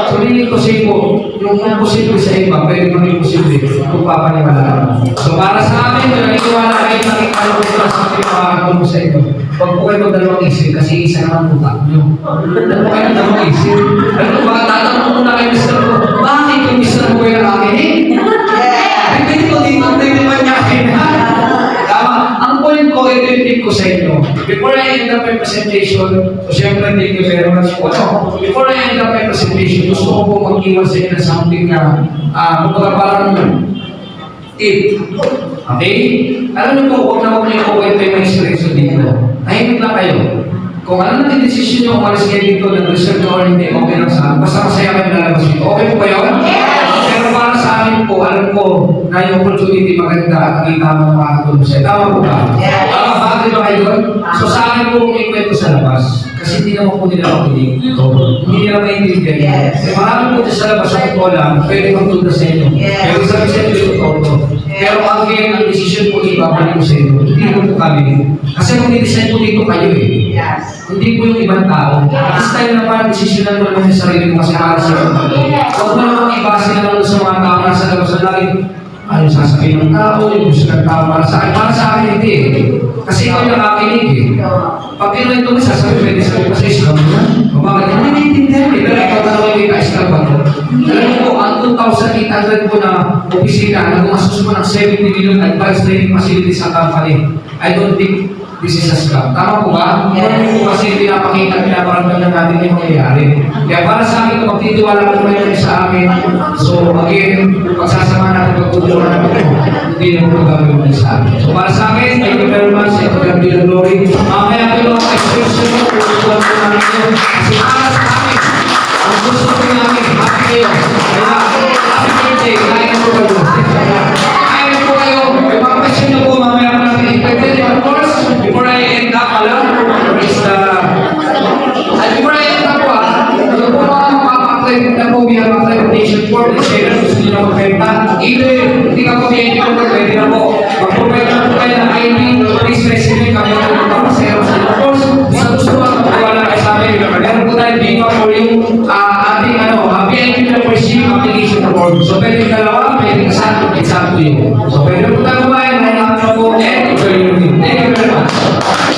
Speaker 2: So, hindi ko po, yung imposible sa iba, pwede kong imposible kung papaniwala. So, para sa amin, kung naniniwala kayo, nakita ko ito sa ating makakatulong sa inyo. Huwag po kayo magdalawang isip kasi isa naman utak nyo. Huwag po kayo magdalawang isip. Alam ko, baka tatanong ko na kayo, Mr. ko, bakit yung Mr. ko yung akin? Pwede ko dito, pwede man niya akin. Tama. Ang point ko, ito yung tip ko sa inyo. Before I end up my presentation, so syempre, thank you very much po. Before I end up my presentation, gusto ko po mag-iwan sa inyo na something na, kumbaga parang tip. Okay? Alam niyo po, huwag na huwag niyo po kwento yung experience dito. Tahimik lang kayo. Kung ano natin decision nyo, umalis kayo dito, nag-reserve or hindi, okay lang sa akin. Basta masaya kayo lalabas dito. Okay po ba yun? Pero para sa amin po, alam ko na yung opportunity maganda at nakita mo makakatulong sa'yo. Tama po ba? Tama ba? Di ba kayo doon? So sa akin po, may kwento sa labas. Kasi hindi naman po nila makinig. Hindi nila maintindihan. Eh, marami po dyan sa labas sa totoo lang, pwede kong tulda sa inyo. Pero sabi sa inyo, totoo. Pero again, ang decision po ibabalik ko sa inyo. Hindi po po kami. Kasi kung i-design po dito kayo eh. Hindi po yung ibang tao. This time naman, desisyonan mo naman sa sarili mo kasi para sa iyo. Huwag mo naman ibase naman sa mga tao na sa labas na lagi. ano sasabihin ng tao, yung gusto ng tao para sa akin. Para sa akin, hindi eh. Kasi ikaw yung nakakinig eh. Pag kinuwento mo, sasabihin, pwede sabihin kasi scam mo na. O bakit? Hindi naiintindihan eh. Pero ikaw talaga yung ka-scam ba to? Alam mo, ang 2,800 po na opisina, nag-umasos mo ng 70 million advanced training facilities sa company. I don't think this is a scam. Tama po ba? Yes. Po kasi pinapakita, pinaparamdam na natin yung mangyayari. Kaya para sa akin, kung magtitiwala ko naman sa akin, so again, pagsasama natin pagtutulungan natin, hindi na po gagawin sa akin. So para sa akin, thank you very much, ito God be the glory. Mamaya ko yung mga expression mo, pututuan ko namin yun. Kasi para sa amin, ang gusto ko namin, happy kayo. Kaya, happy birthday, kaya po kayo. Kaya po kayo, yung mga question nyo po, mamaya ko natin expected. Of course, before I end up, before I end up, yung po mga mapapakredit na po, we have accreditation for the shares, gusto nyo na magbenta. Either, hindi ka po pwede na po. Mag-provide na po kayo ng ID, please resume kami na po kapasero. Of course, sa gusto ka, wala kayo sa amin. Meron po tayo BIMA for yung ating VIP na for SIM application form. So, pwede dalawa, pwede isa, it's up to you. So, pwede po tayo kumain, line up na po, and enjoy your meal. Thank you very much.